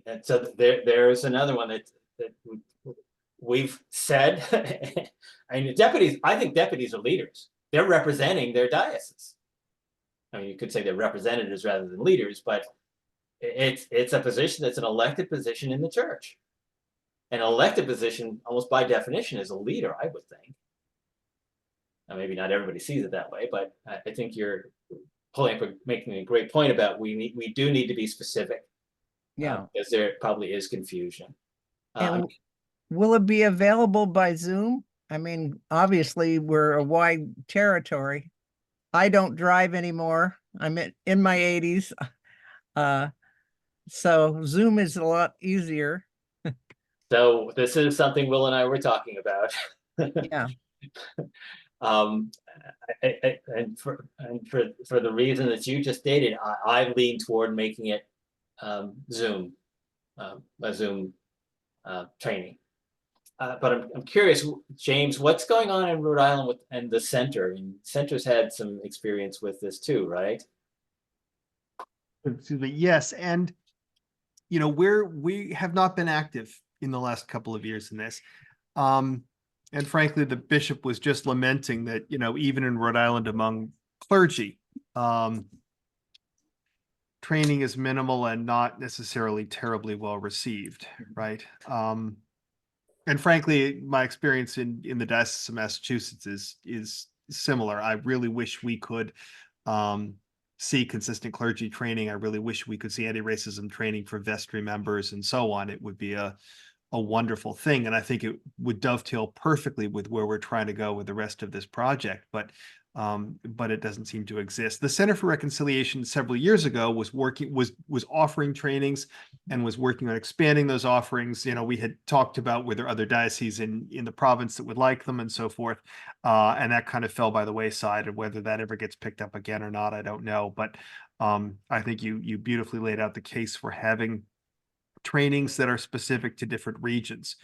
and so there's another one that we've said. I mean, I think deputies are leaders. They're representing their diocese. I mean, you could say they're representatives rather than leaders, but it's a position that's an elected position in the church. An elected position, almost by definition, is a leader, I would think. Now, maybe not everybody sees it that way, but I think you're making a great point about we do need to be specific. Yeah. Because there probably is confusion. And will it be available by Zoom? I mean, obviously, we're a wide territory. I don't drive anymore. I'm in my 80s. So Zoom is a lot easier. So this is something Will and I were talking about. Yeah. And for the reason that you just stated, I lean toward making it Zoom, a Zoom training. But I'm curious, James, what's going on in Rhode Island and the center? And center's had some experience with this too, right? Excuse me. Yes, and we have not been active in the last couple of years in this. And frankly, the bishop was just lamenting that, even in Rhode Island among clergy, training is minimal and not necessarily terribly well received, right? And frankly, my experience in the Diocese of Massachusetts is similar. I really wish we could see consistent clergy training. I really wish we could see anti-racism training for vestry members and so on. It would be a wonderful thing. And I think it would dovetail perfectly with where we're trying to go with the rest of this project. But it doesn't seem to exist. The Center for Reconciliation several years ago was offering trainings and was working on expanding those offerings. We had talked about were there other dioceses in the province that would like them and so forth. And that kind of fell by the wayside, and whether that ever gets picked up again or not, I don't know. But I think you beautifully laid out the case for having trainings that are specific to different regions.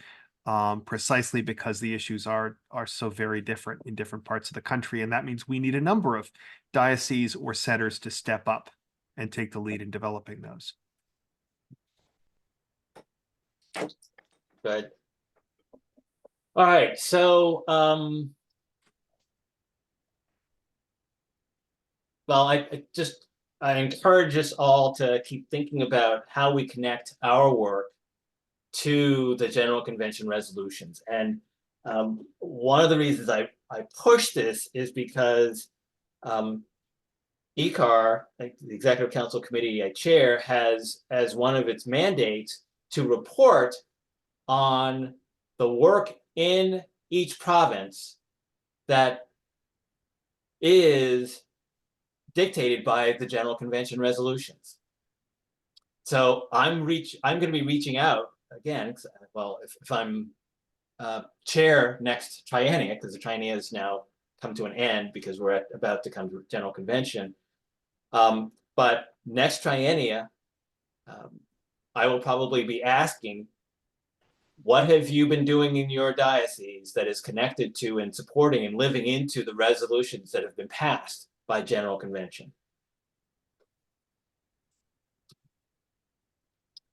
Precisely because the issues are so very different in different parts of the country. And that means we need a number of dioceses or centers to step up and take the lead in developing those. Good. All right, so well, I encourage us all to keep thinking about how we connect our work to the General Convention resolutions. And one of the reasons I push this is because ECAR, the Executive Council Committee I chair, has as one of its mandates to report on the work in each province that is dictated by the General Convention resolutions. So I'm going to be reaching out again. Well, if I'm chair next triennia, because the triennia is now come to an end because we're about to come to General Convention. But next triennia, I will probably be asking, what have you been doing in your diocese that is connected to and supporting and living into the resolutions that have been passed by General Convention?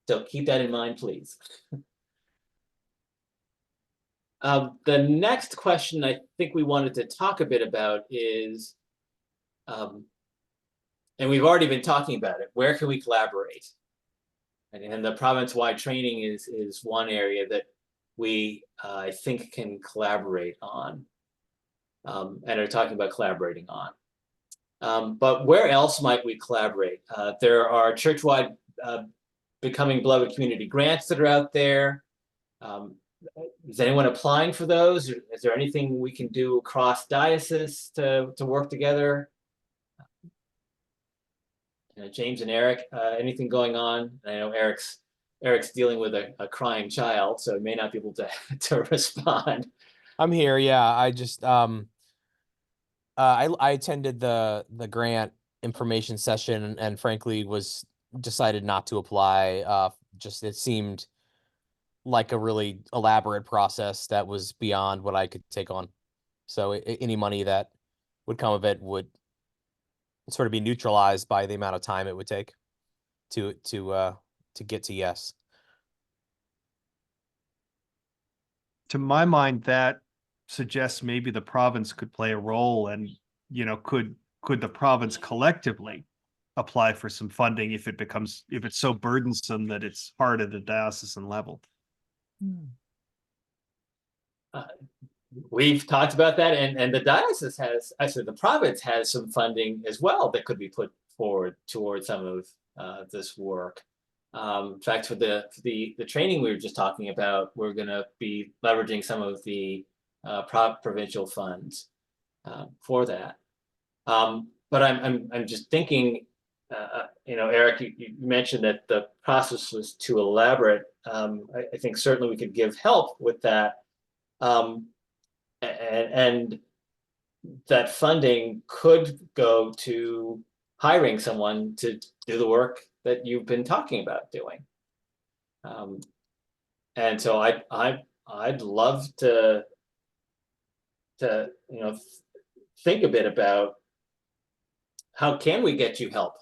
So keep that in mind, please. The next question I think we wanted to talk a bit about is, and we've already been talking about it, where can we collaborate? And the province-wide training is one area that we, I think, can collaborate on, and are talking about collaborating on. But where else might we collaborate? There are church-wide Becoming Beloved Community grants that are out there. Is anyone applying for those? Is there anything we can do across diocese to work together? James and Eric, anything going on? I know Eric's dealing with a crying child, so he may not be able to respond. I'm here. Yeah, I just I attended the grant information session and frankly was decided not to apply. Just it seemed like a really elaborate process that was beyond what I could take on. So any money that would come of it would sort of be neutralized by the amount of time it would take to get to yes. To my mind, that suggests maybe the province could play a role, and could the province collectively apply for some funding if it's so burdensome that it's hard at a diocesan level. We've talked about that, and the diocese has, actually the province has some funding as well that could be put forward towards some of this work. In fact, for the training we were just talking about, we're going to be leveraging some of the provincial funds for that. But I'm just thinking, Eric, you mentioned that the process was too elaborate. I think certainly we could give help with that. And that funding could go to hiring someone to do the work that you've been talking about doing. And so I'd love to think a bit about how can we get you help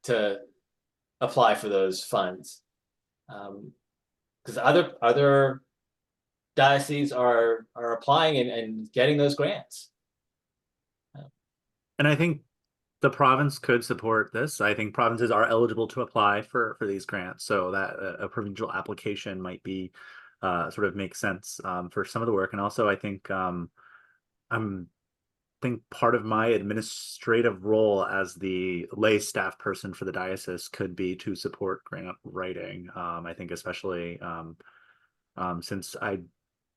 to apply for those funds, because other dioceses are applying and getting those grants. And I think the province could support this. I think provinces are eligible to apply for these grants, so that a provincial application might be sort of make sense for some of the work. And also, I think part of my administrative role as the lay staff person for the diocese could be to support grant writing. I think especially since I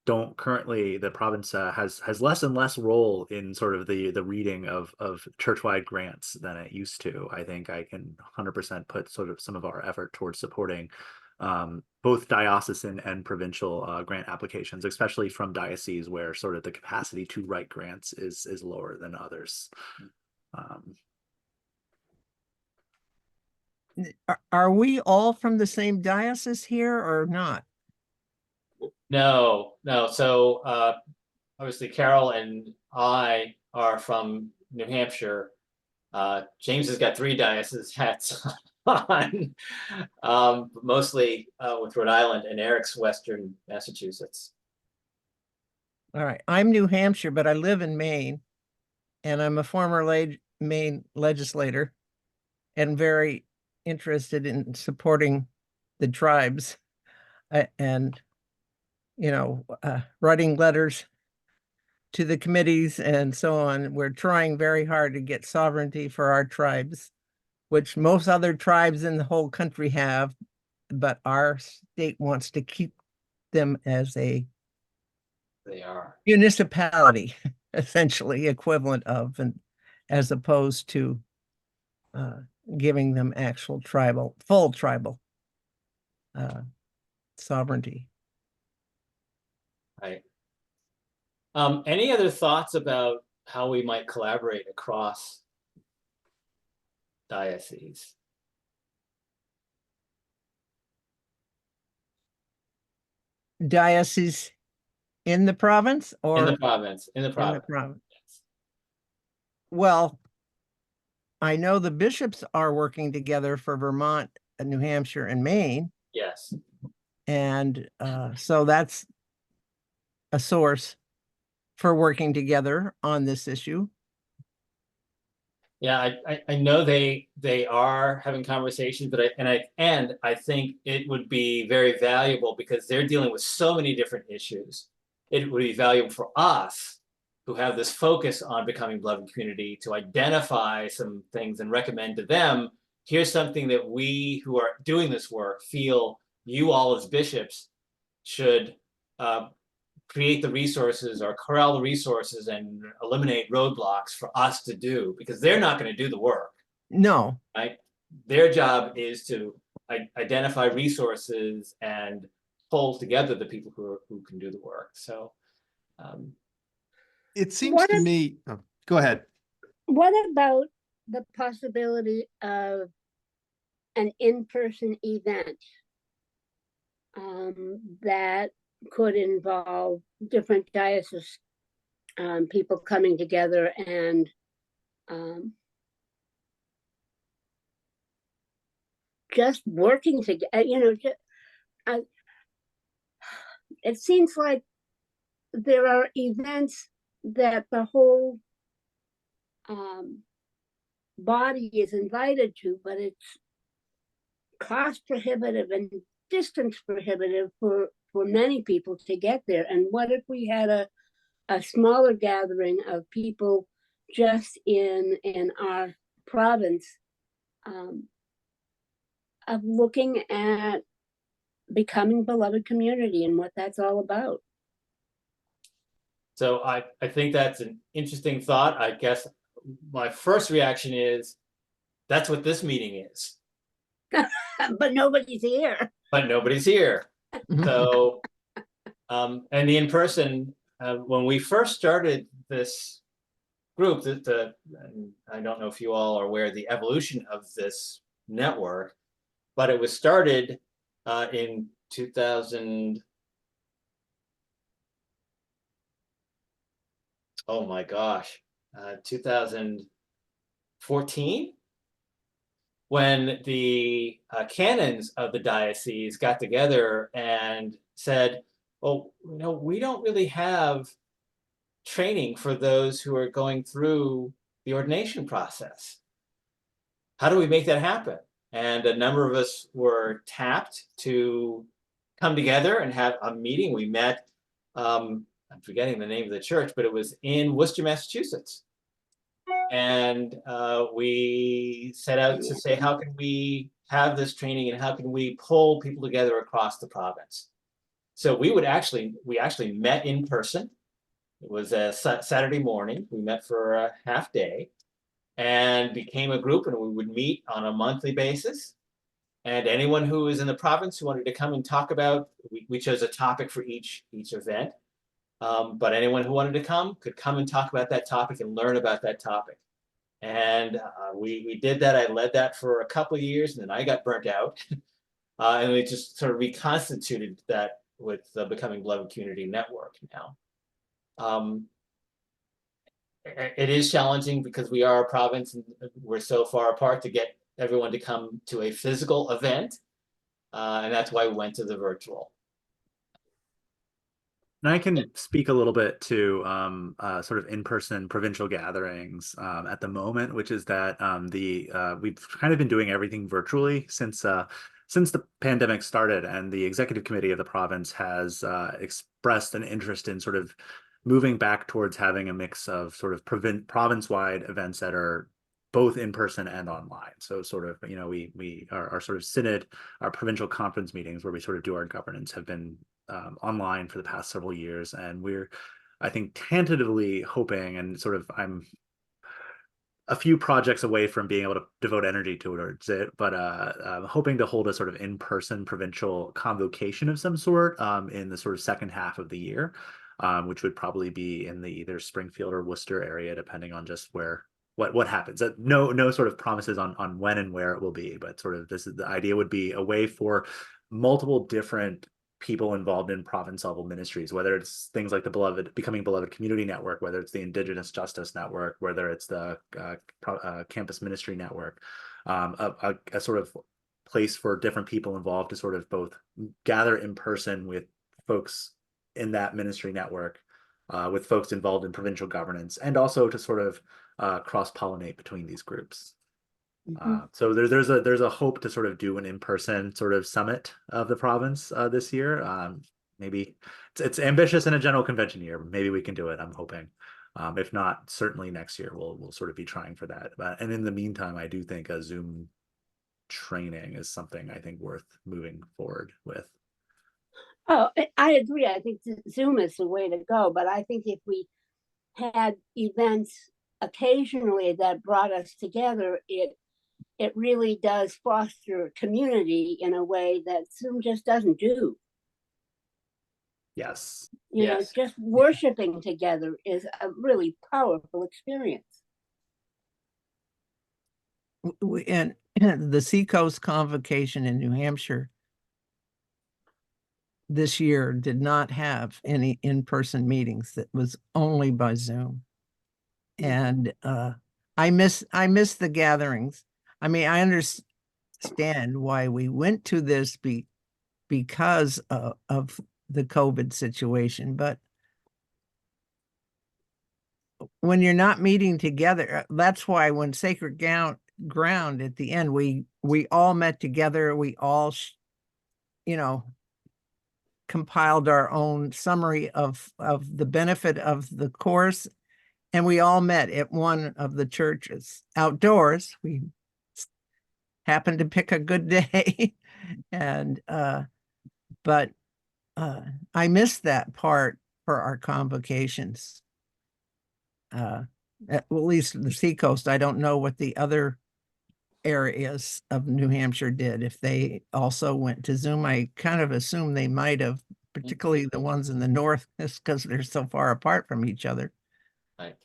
don't currently, the province has less and less role in sort of the reading of church-wide grants than it used to. I think I can 100% put sort of some of our effort towards supporting both diocesan and provincial grant applications, especially from dioceses where sort of the capacity to write grants is lower than others. Are we all from the same diocese here or not? No. So obviously Carol and I are from New Hampshire. James has got 3 diocese hats on, mostly with Rhode Island, and Eric's Western Massachusetts. All right. I'm New Hampshire, but I live in Maine, and I'm a former Maine legislator and very interested in supporting the tribes and writing letters to the committees and so on. We're trying very hard to get sovereignty for our tribes, which most other tribes in the whole country have, but our state wants to keep them as a municipality, essentially equivalent of, and as opposed to giving them actual full tribal sovereignty. Right. Any other thoughts about how we might collaborate across dioceses? Diocese in the province or In the province, in the in the province. province? Well, I know the bishops are working together for Vermont, New Hampshire, and Maine. Yes. And so that's a source for working together on this issue. Yeah, I know they are having conversations, but I think it would be very valuable because they're dealing with so many different issues. It would be valuable for us who have this focus on becoming beloved community to identify some things and recommend to them, here's something that we who are doing this work feel you all as bishops should create the resources or corral the resources and eliminate roadblocks for us to do, because they're not going to do the work. No. Right? Their job is to identify resources and pull together the people who can do the work. So It seems to me, oh, go ahead. What about the possibility of an in-person event that could involve different diocese people coming together and just working together? It seems like there are events that the whole body is invited to, but it's cost prohibitive and distance prohibitive for many people to get there. And what if we had a smaller gathering of people just in our province of looking at becoming beloved community and what that's all about? So I think that's an interesting thought. I guess my first reaction is that's what this meeting is. But nobody's here. But nobody's here. So, and the in-person, when we first started this group, I don't know if you all are aware of the evolution of this network, but it was started in 2000. Oh my gosh, 2014, when the canons of the diocese got together and said, well, we don't really have training for those who are going through the ordination process. How do we make that happen? And a number of us were tapped to come together and have a meeting. We met, I'm forgetting the name of the church, but it was in Worcester, Massachusetts. And we set out to say, how can we have this training and how can we pull people together across the province? So we actually met in person. It was a Saturday morning. We met for a half day and became a group, and we would meet on a monthly basis. And anyone who was in the province who wanted to come and talk about, we chose a topic for each event. But anyone who wanted to come could come and talk about that topic and learn about that topic. And we did that. I led that for a couple of years, and then I got burnt out. And we just sort of reconstituted that with the Becoming Beloved Community Network now. It is challenging because we are a province and we're so far apart to get everyone to come to a physical event. And that's why we went to the virtual. And I can speak a little bit to sort of in-person provincial gatherings at the moment, which is that we've kind of been doing everything virtually since the pandemic started, and the executive committee of the province has expressed an interest in sort of moving back towards having a mix of sort of province-wide events that are both in person and online. So sort of, we our sort of synod, our provincial conference meetings where we sort of do our governance have been online for the past several years. And we're, I think, tentatively hoping, and sort of I'm a few projects away from being able to devote energy towards it, but I'm hoping to hold a sort of in-person provincial convocation of some sort in the sort of second half of the year. which would probably be in the either Springfield or Worcester area, depending on just what happens. No sort of promises on when and where it will be, but sort of the idea would be a way for multiple different people involved in province level ministries, whether it's things like the Becoming Beloved Community Network, whether it's the Indigenous Justice Network, whether it's the Campus Ministry Network, a sort of place for different people involved to sort of both gather in person with folks in that ministry network, with folks involved in provincial governance, and also to sort of cross-pollinate between these groups. So there's a hope to sort of do an in-person sort of summit of the province this year. Maybe it's ambitious in a general convention year. Maybe we can do it. I'm hoping. If not, certainly next year we'll sort of be trying for that. And in the meantime, I do think a Zoom training is something I think worth moving forward with. Oh, I agree. I think Zoom is the way to go. But I think if we had events occasionally that brought us together, it really does foster community in a way that Zoom just doesn't do. Yes. You know, just worshiping together is a really powerful experience. And the Seacoast Convocation in New Hampshire this year did not have any in-person meetings. That was only by Zoom. And I miss the gatherings. I mean, I understand why we went to this because of the COVID situation, but when you're not meeting together, that's why when Sacred Ground at the end, we all met together. We all, compiled our own summary of the benefit of the course, and we all met at one of the churches outdoors. We happened to pick a good day, and but I missed that part for our convocations. At least the Seacoast. I don't know what the other areas of New Hampshire did, if they also went to Zoom. I kind of assume they might have, particularly the ones in the north, just because they're so far apart from each other. Right.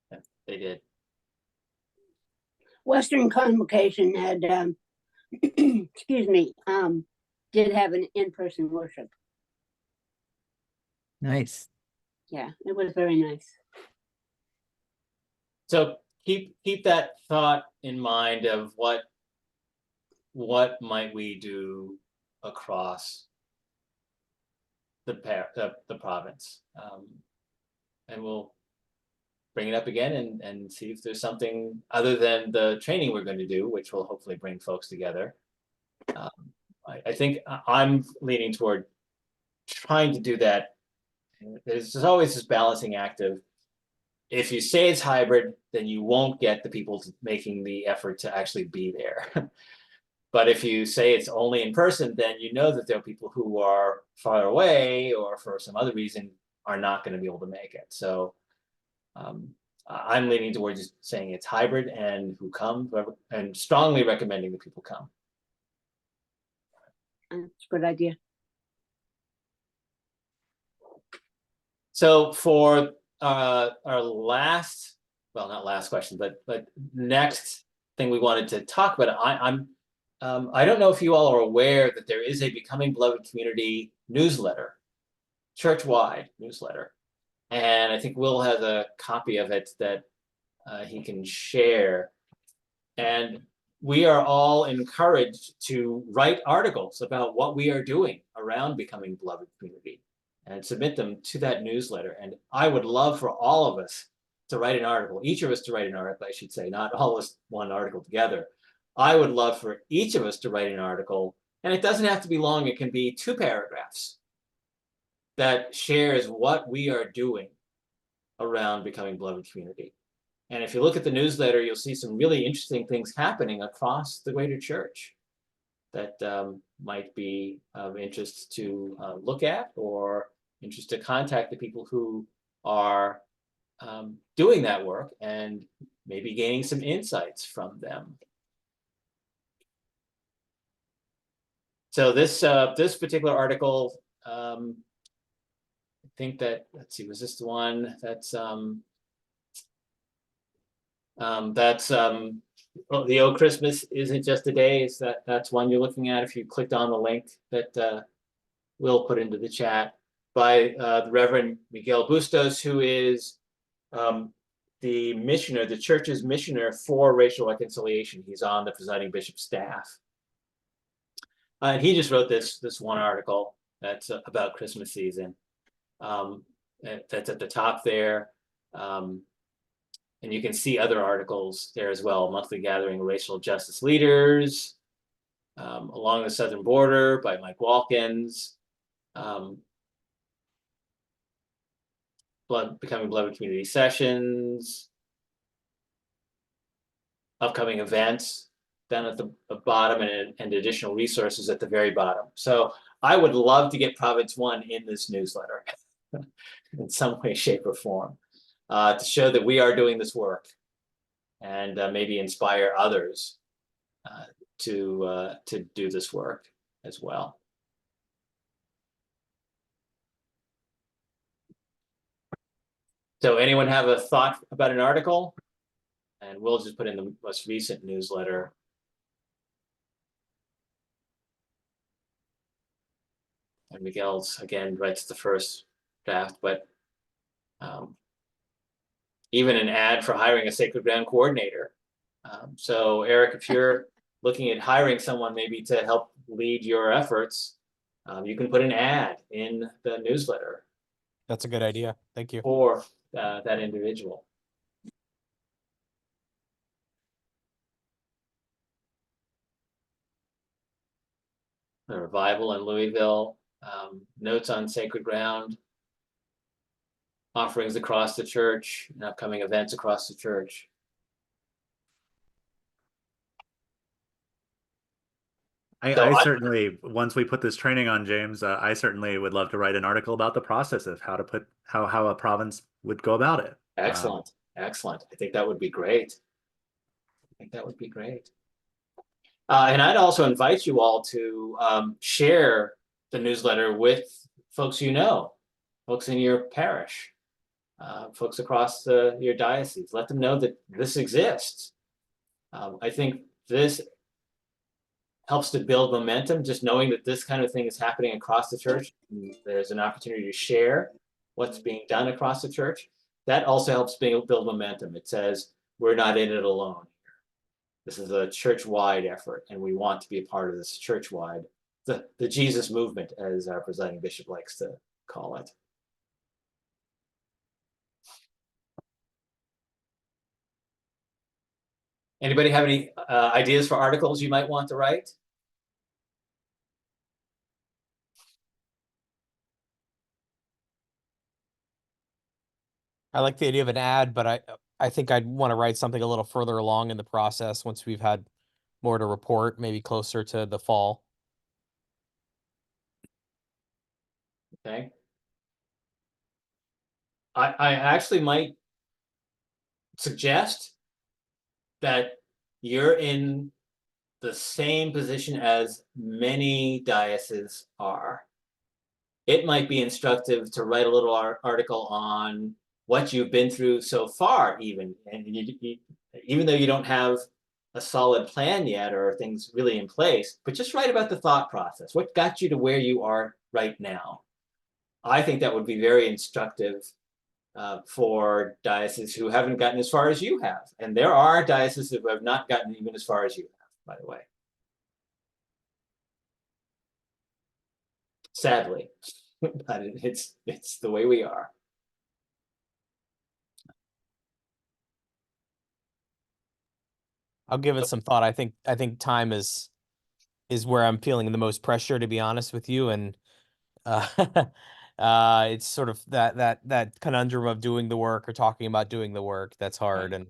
Yeah, they did. Western Convocation had, excuse me, did have an in-person worship. Nice. Yeah, it was very nice. So keep that thought in mind of what might we do across the province, and we'll bring it up again and see if there's something other than the training we're going to do, which will hopefully bring folks together. I think I'm leaning toward trying to do that. There's always this balancing act of, if you say it's hybrid, then you won't get the people making the effort to actually be there. But if you say it's only in person, then you know that there are people who are far away or for some other reason are not going to be able to make it. So I'm leaning towards just saying it's hybrid and who come, and strongly recommending that people come. That's a good idea. So for our last, well, not last question, but next thing we wanted to talk about, I don't know if you all are aware that there is a Becoming Beloved Community newsletter, church-wide newsletter. And I think Will has a copy of it that he can share. And we are all encouraged to write articles about what we are doing around Becoming Beloved Community and submit them to that newsletter. And I would love for all of us to write an article, each of us to write an article, I should say, not all of us one article together. I would love for each of us to write an article, and it doesn't have to be long. It can be 2 paragraphs that shares what we are doing around Becoming Beloved Community. And if you look at the newsletter, you'll see some really interesting things happening across the greater church that might be of interest to look at, or interest to contact the people who are doing that work and maybe gaining some insights from them. So this particular article think that, let's see, was this the one oh, the Oh Christmas Isn't Just a Day? Is that's one you're looking at if you clicked on the link that Will put into the chat by the Reverend Miguel Bustos, who is the missioner, the church's missioner for racial reconciliation. He's on the presiding bishop's staff. And he just wrote this one article that's about Christmas season. That's at the top there. And you can see other articles there as well. Monthly Gathering of Racial Justice Leaders, Along the Southern Border by Mike Walkins, Becoming Beloved Community Sessions, upcoming events down at the bottom, and additional resources at the very bottom. So I would love to get Province One in this newsletter in some way, shape, or form, to show that we are doing this work, and maybe inspire others to do this work as well. So anyone have a thought about an article? And we'll just put in the most recent newsletter. And Miguel's, again, writes the first draft, but even an ad for hiring a Sacred Ground coordinator. So Eric, if you're looking at hiring someone maybe to help lead your efforts, you can put an ad in the newsletter. That's a good idea. Thank you. For that individual. The revival in Louisville, notes on Sacred Ground, offerings across the church, and upcoming events across the church. I certainly, once we put this training on, James, I certainly would love to write an article about the process of how to put how a province would go about it. Excellent, excellent. I think that would be great. And I'd also invite you all to share the newsletter with folks you know, folks in your parish, folks across your diocese. Let them know that this exists. I think this helps to build momentum, just knowing that this kind of thing is happening across the church. There's an opportunity to share what's being done across the church. That also helps build momentum. It says, we're not in it alone here. This is a church-wide effort, and we want to be a part of this church-wide, the Jesus movement, as our presiding bishop likes to call it. Anybody have any ideas for articles you might want to write? I like the idea of an ad, but I think I'd want to write something a little further along in the process once we've had more to report, maybe closer to the fall. Okay. I actually might suggest that you're in the same position as many dioceses are. It might be instructive to write a little article on what you've been through so far, even. And even though you don't have a solid plan yet or things really in place, but just write about the thought process. What got you to where you are right now? I think that would be very instructive for dioceses who haven't gotten as far as you have. And there are dioceses who have not gotten even as far as you have, by the way. Sadly, but it's the way we are. I'll give it some thought. I think time is where I'm feeling the most pressure, to be honest with you. And it's sort of that conundrum of doing the work or talking about doing the work that's hard. Right.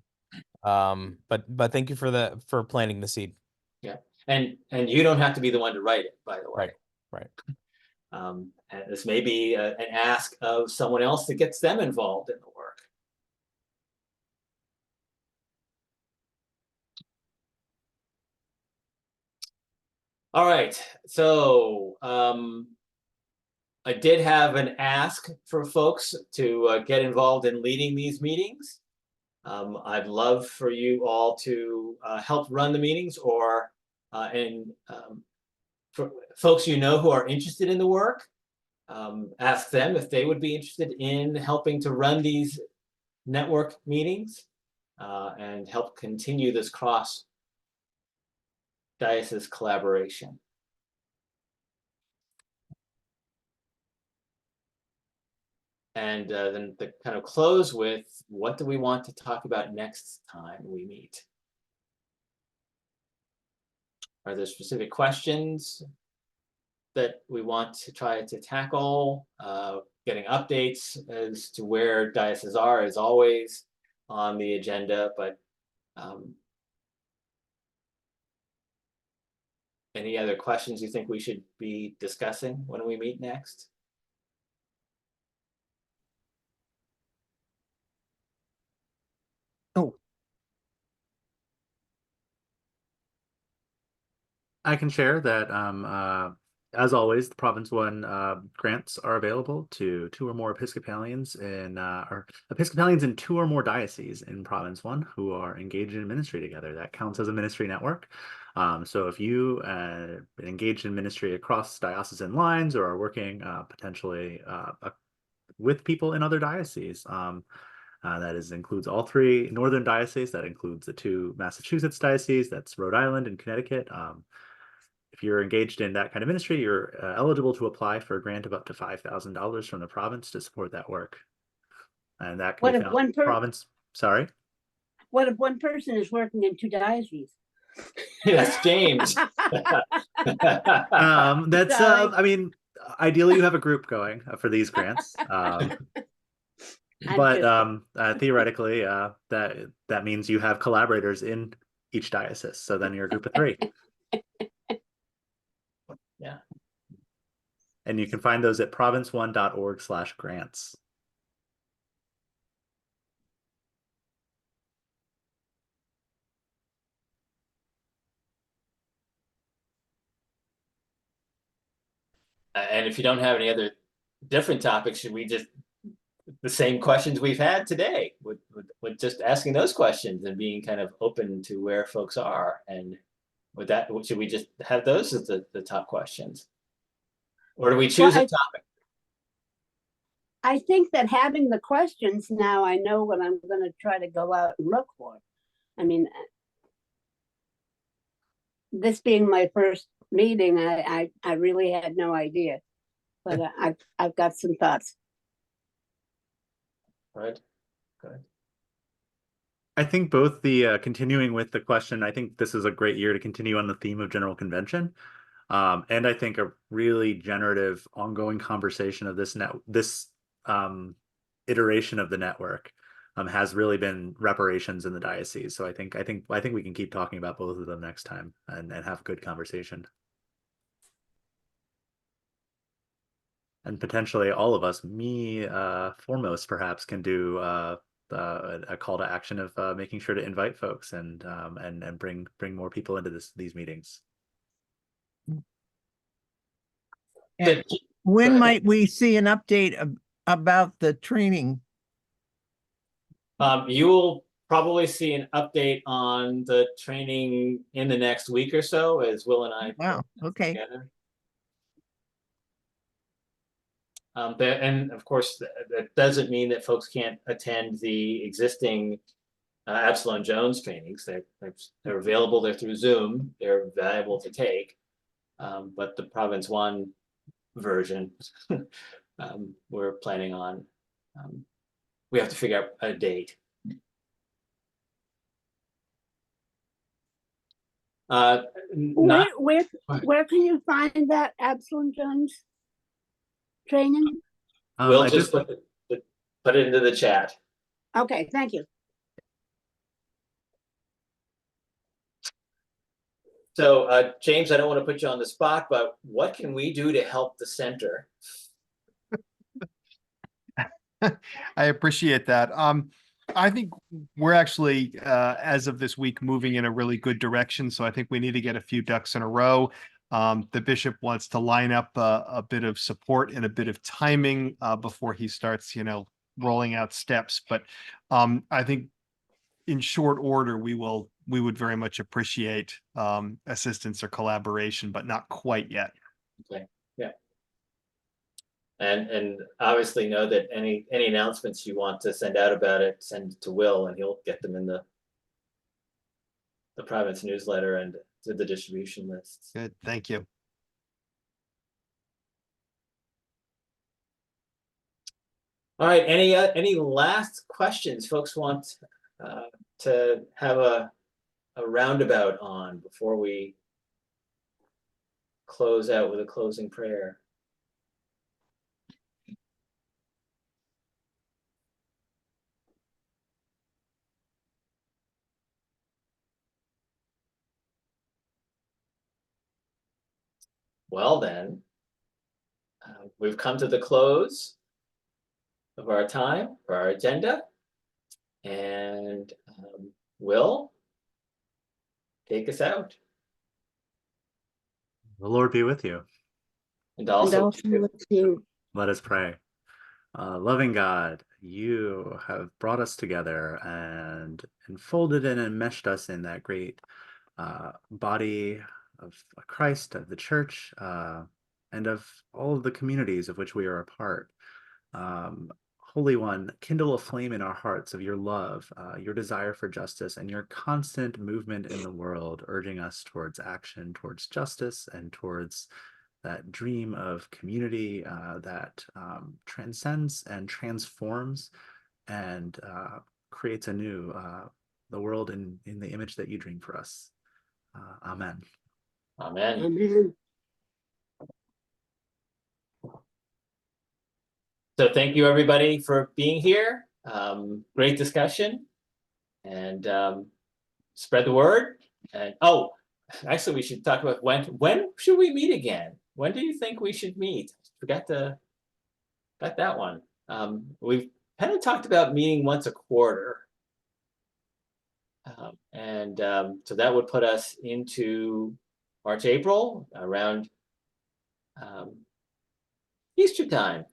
And but thank you for planting the seed. Yeah, and you don't have to be the one to write it, by the way. Right. And this may be an ask of someone else that gets them involved in the work. All right, so I did have an ask for folks to get involved in leading these meetings. I'd love for you all to help run the meetings, or for folks you know who are interested in the work, ask them if they would be interested in helping to run these network meetings and help continue this cross diocese collaboration. And then to kind of close with, what do we want to talk about next time we meet? Are there specific questions that we want to try to tackle? Getting updates as to where dioceses are is always on the agenda, but any other questions you think we should be discussing when we meet next? Oh, I can share that, as always, the Province One grants are available to 2 or more Episcopalians or Episcopalians in 2 or more dioceses in Province One who are engaged in ministry together. That counts as a ministry network. So if you engaged in ministry across diocesan lines or are working potentially with people in other dioceses, includes all 3 northern dioceses. That includes the 2 Massachusetts dioceses. That's Rhode Island and Connecticut. If you're engaged in that kind of ministry, you're eligible to apply for a grant of up to $5,000 from the province to support that work. And that can What be if found one province. Sorry. What if one person is working in 2 dioceses? That's James. That's Sorry. I mean, ideally you have a group going for these grants. But theoretically, that means you have collaborators in each diocese. So then you're a group of 3. Yeah. And you can find those at province1.org/grants. And if you don't have any other different topics, should we just the same questions we've had today, with just asking those questions and being kind of open to where folks are? And with that, should we just have those as the top questions, or do we choose a topic? I think that having the questions, now I know what I'm going to try to go out and look for. I mean, this being my first meeting, I really had no idea, but I've got some thoughts. Right. Good. I think both the continuing with the question, I think this is a great year to continue on the theme of General Convention. And I think a really generative ongoing conversation of this iteration of the network has really been reparations in the diocese. So I think we can keep talking about both of them next time and have good conversation. And potentially all of us, me foremost perhaps, can do a call to action of making sure to invite folks and bring more people into these meetings. and when might we see an update about the training? You will probably see an update on the training in the next week or so, as Will and I Wow, put okay. together. And of course, that doesn't mean that folks can't attend the existing Absalom Jones trainings. They're available. They're through Zoom. They're valuable to take. But the Province One version, we're planning on. We have to figure out a date. Where can you find that Absalom Jones training? We'll just put it into the chat. Okay, thank you. So, James, I don't want to put you on the spot, but what can we do to help the center? I appreciate that. I think we're actually, as of this week, moving in a really good direction. So I think we need to get a few ducks in a row. The bishop wants to line up a bit of support and a bit of timing before he starts, rolling out steps. But I think in short order, we would very much appreciate assistance or collaboration, but not quite yet. Okay, yeah. And obviously know that any announcements you want to send out about it, send it to Will, and he'll get them in the province newsletter and to the distribution lists. Good, thank you. All right, any last questions folks want to have a roundabout on before we close out with a closing prayer? Well then, we've come to the close of our time, for our agenda, and Will, take us out. The Lord be with you. And And also, also with you. Let us pray. Loving God, you have brought us together and enfolded and enmeshed us in that great body of Christ, of the church, and of all of the communities of which we are a part. Holy One, kindle a flame in our hearts of your love, your desire for justice, and your constant movement in the world, urging us towards action, towards justice, and towards that dream of community that transcends and transforms and creates anew the world in the image that you dream for us. Amen. amen. Amen. So thank you everybody for being here. Great discussion, and spread the word. And actually we should talk about when should we meet again? When do you think we should meet? Got that one. We've kind of talked about meeting once a quarter. So that would put us into March, April, around Easter time.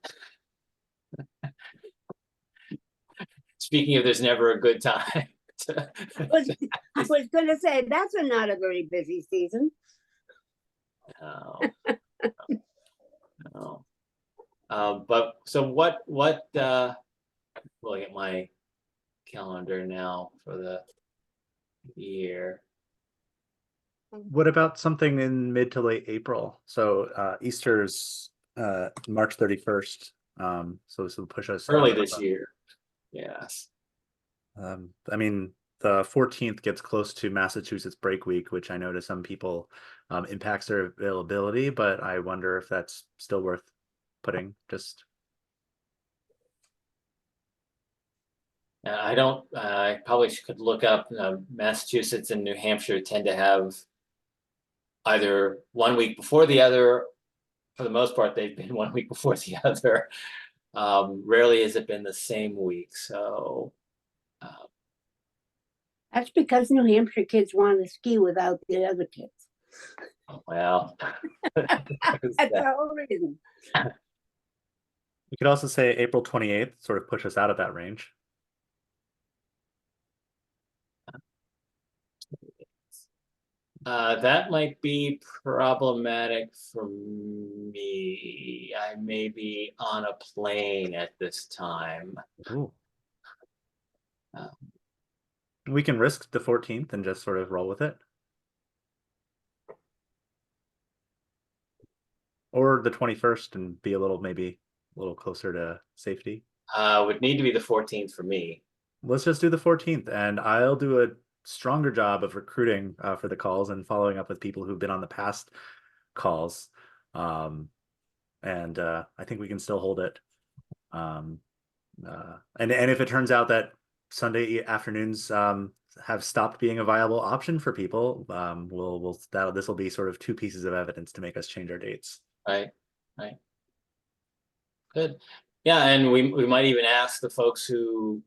Speaking of, there's never a good time. I was going to say that's not a very busy season. No. But so what we'll get my calendar now for the year. What about something in mid to late April? So Easter's March 31st. So this will push us Early this year. Yes. I mean, the 14th gets close to Massachusetts break week, which I know to some people impacts their availability, but I wonder if that's still worth putting. Just I probably could look up. Massachusetts and New Hampshire tend to have either 1 week before the other. For the most part, they've been 1 week before the other. Rarely has it been the same week. So That's because New Hampshire kids want to ski without the other kids. well, That's the whole reason. we could also say April 28th, sort of push us out of that range. That might be problematic for me. I may be on a plane at this time. Ooh. Um, We can risk the 14th and just sort of roll with it. Or the 21st and be maybe a little closer to safety. Would need to be the 14th for me. Let's just do the 14th, and I'll do a stronger job of recruiting for the calls and following up with people who've been on the past calls. And I think we can still hold it. And if it turns out that Sunday afternoons have stopped being a viable option for people, this will be sort of two pieces of evidence to make us change our dates. Right. Good. Yeah, and we might even ask the folks who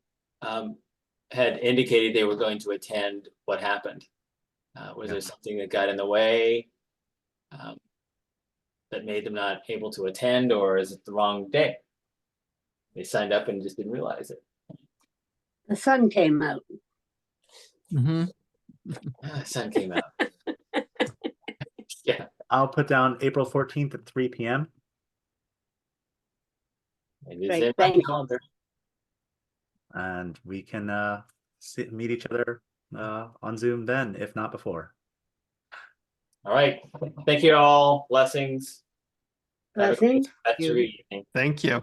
had indicated they were going to attend what happened. Was there something that got in the way? that made them not able to attend, or is it the wrong day? They signed up and just didn't realize it. The sun came out. Mhm. Sun came out. Yeah, I'll put down April 14th at 3 p.m. it is Great, in my thank you. calendar. and we can meet each other on Zoom then, if not before. All right. Thank you all. Blessings. Have a great Blessings. rest of your evening. Thank you.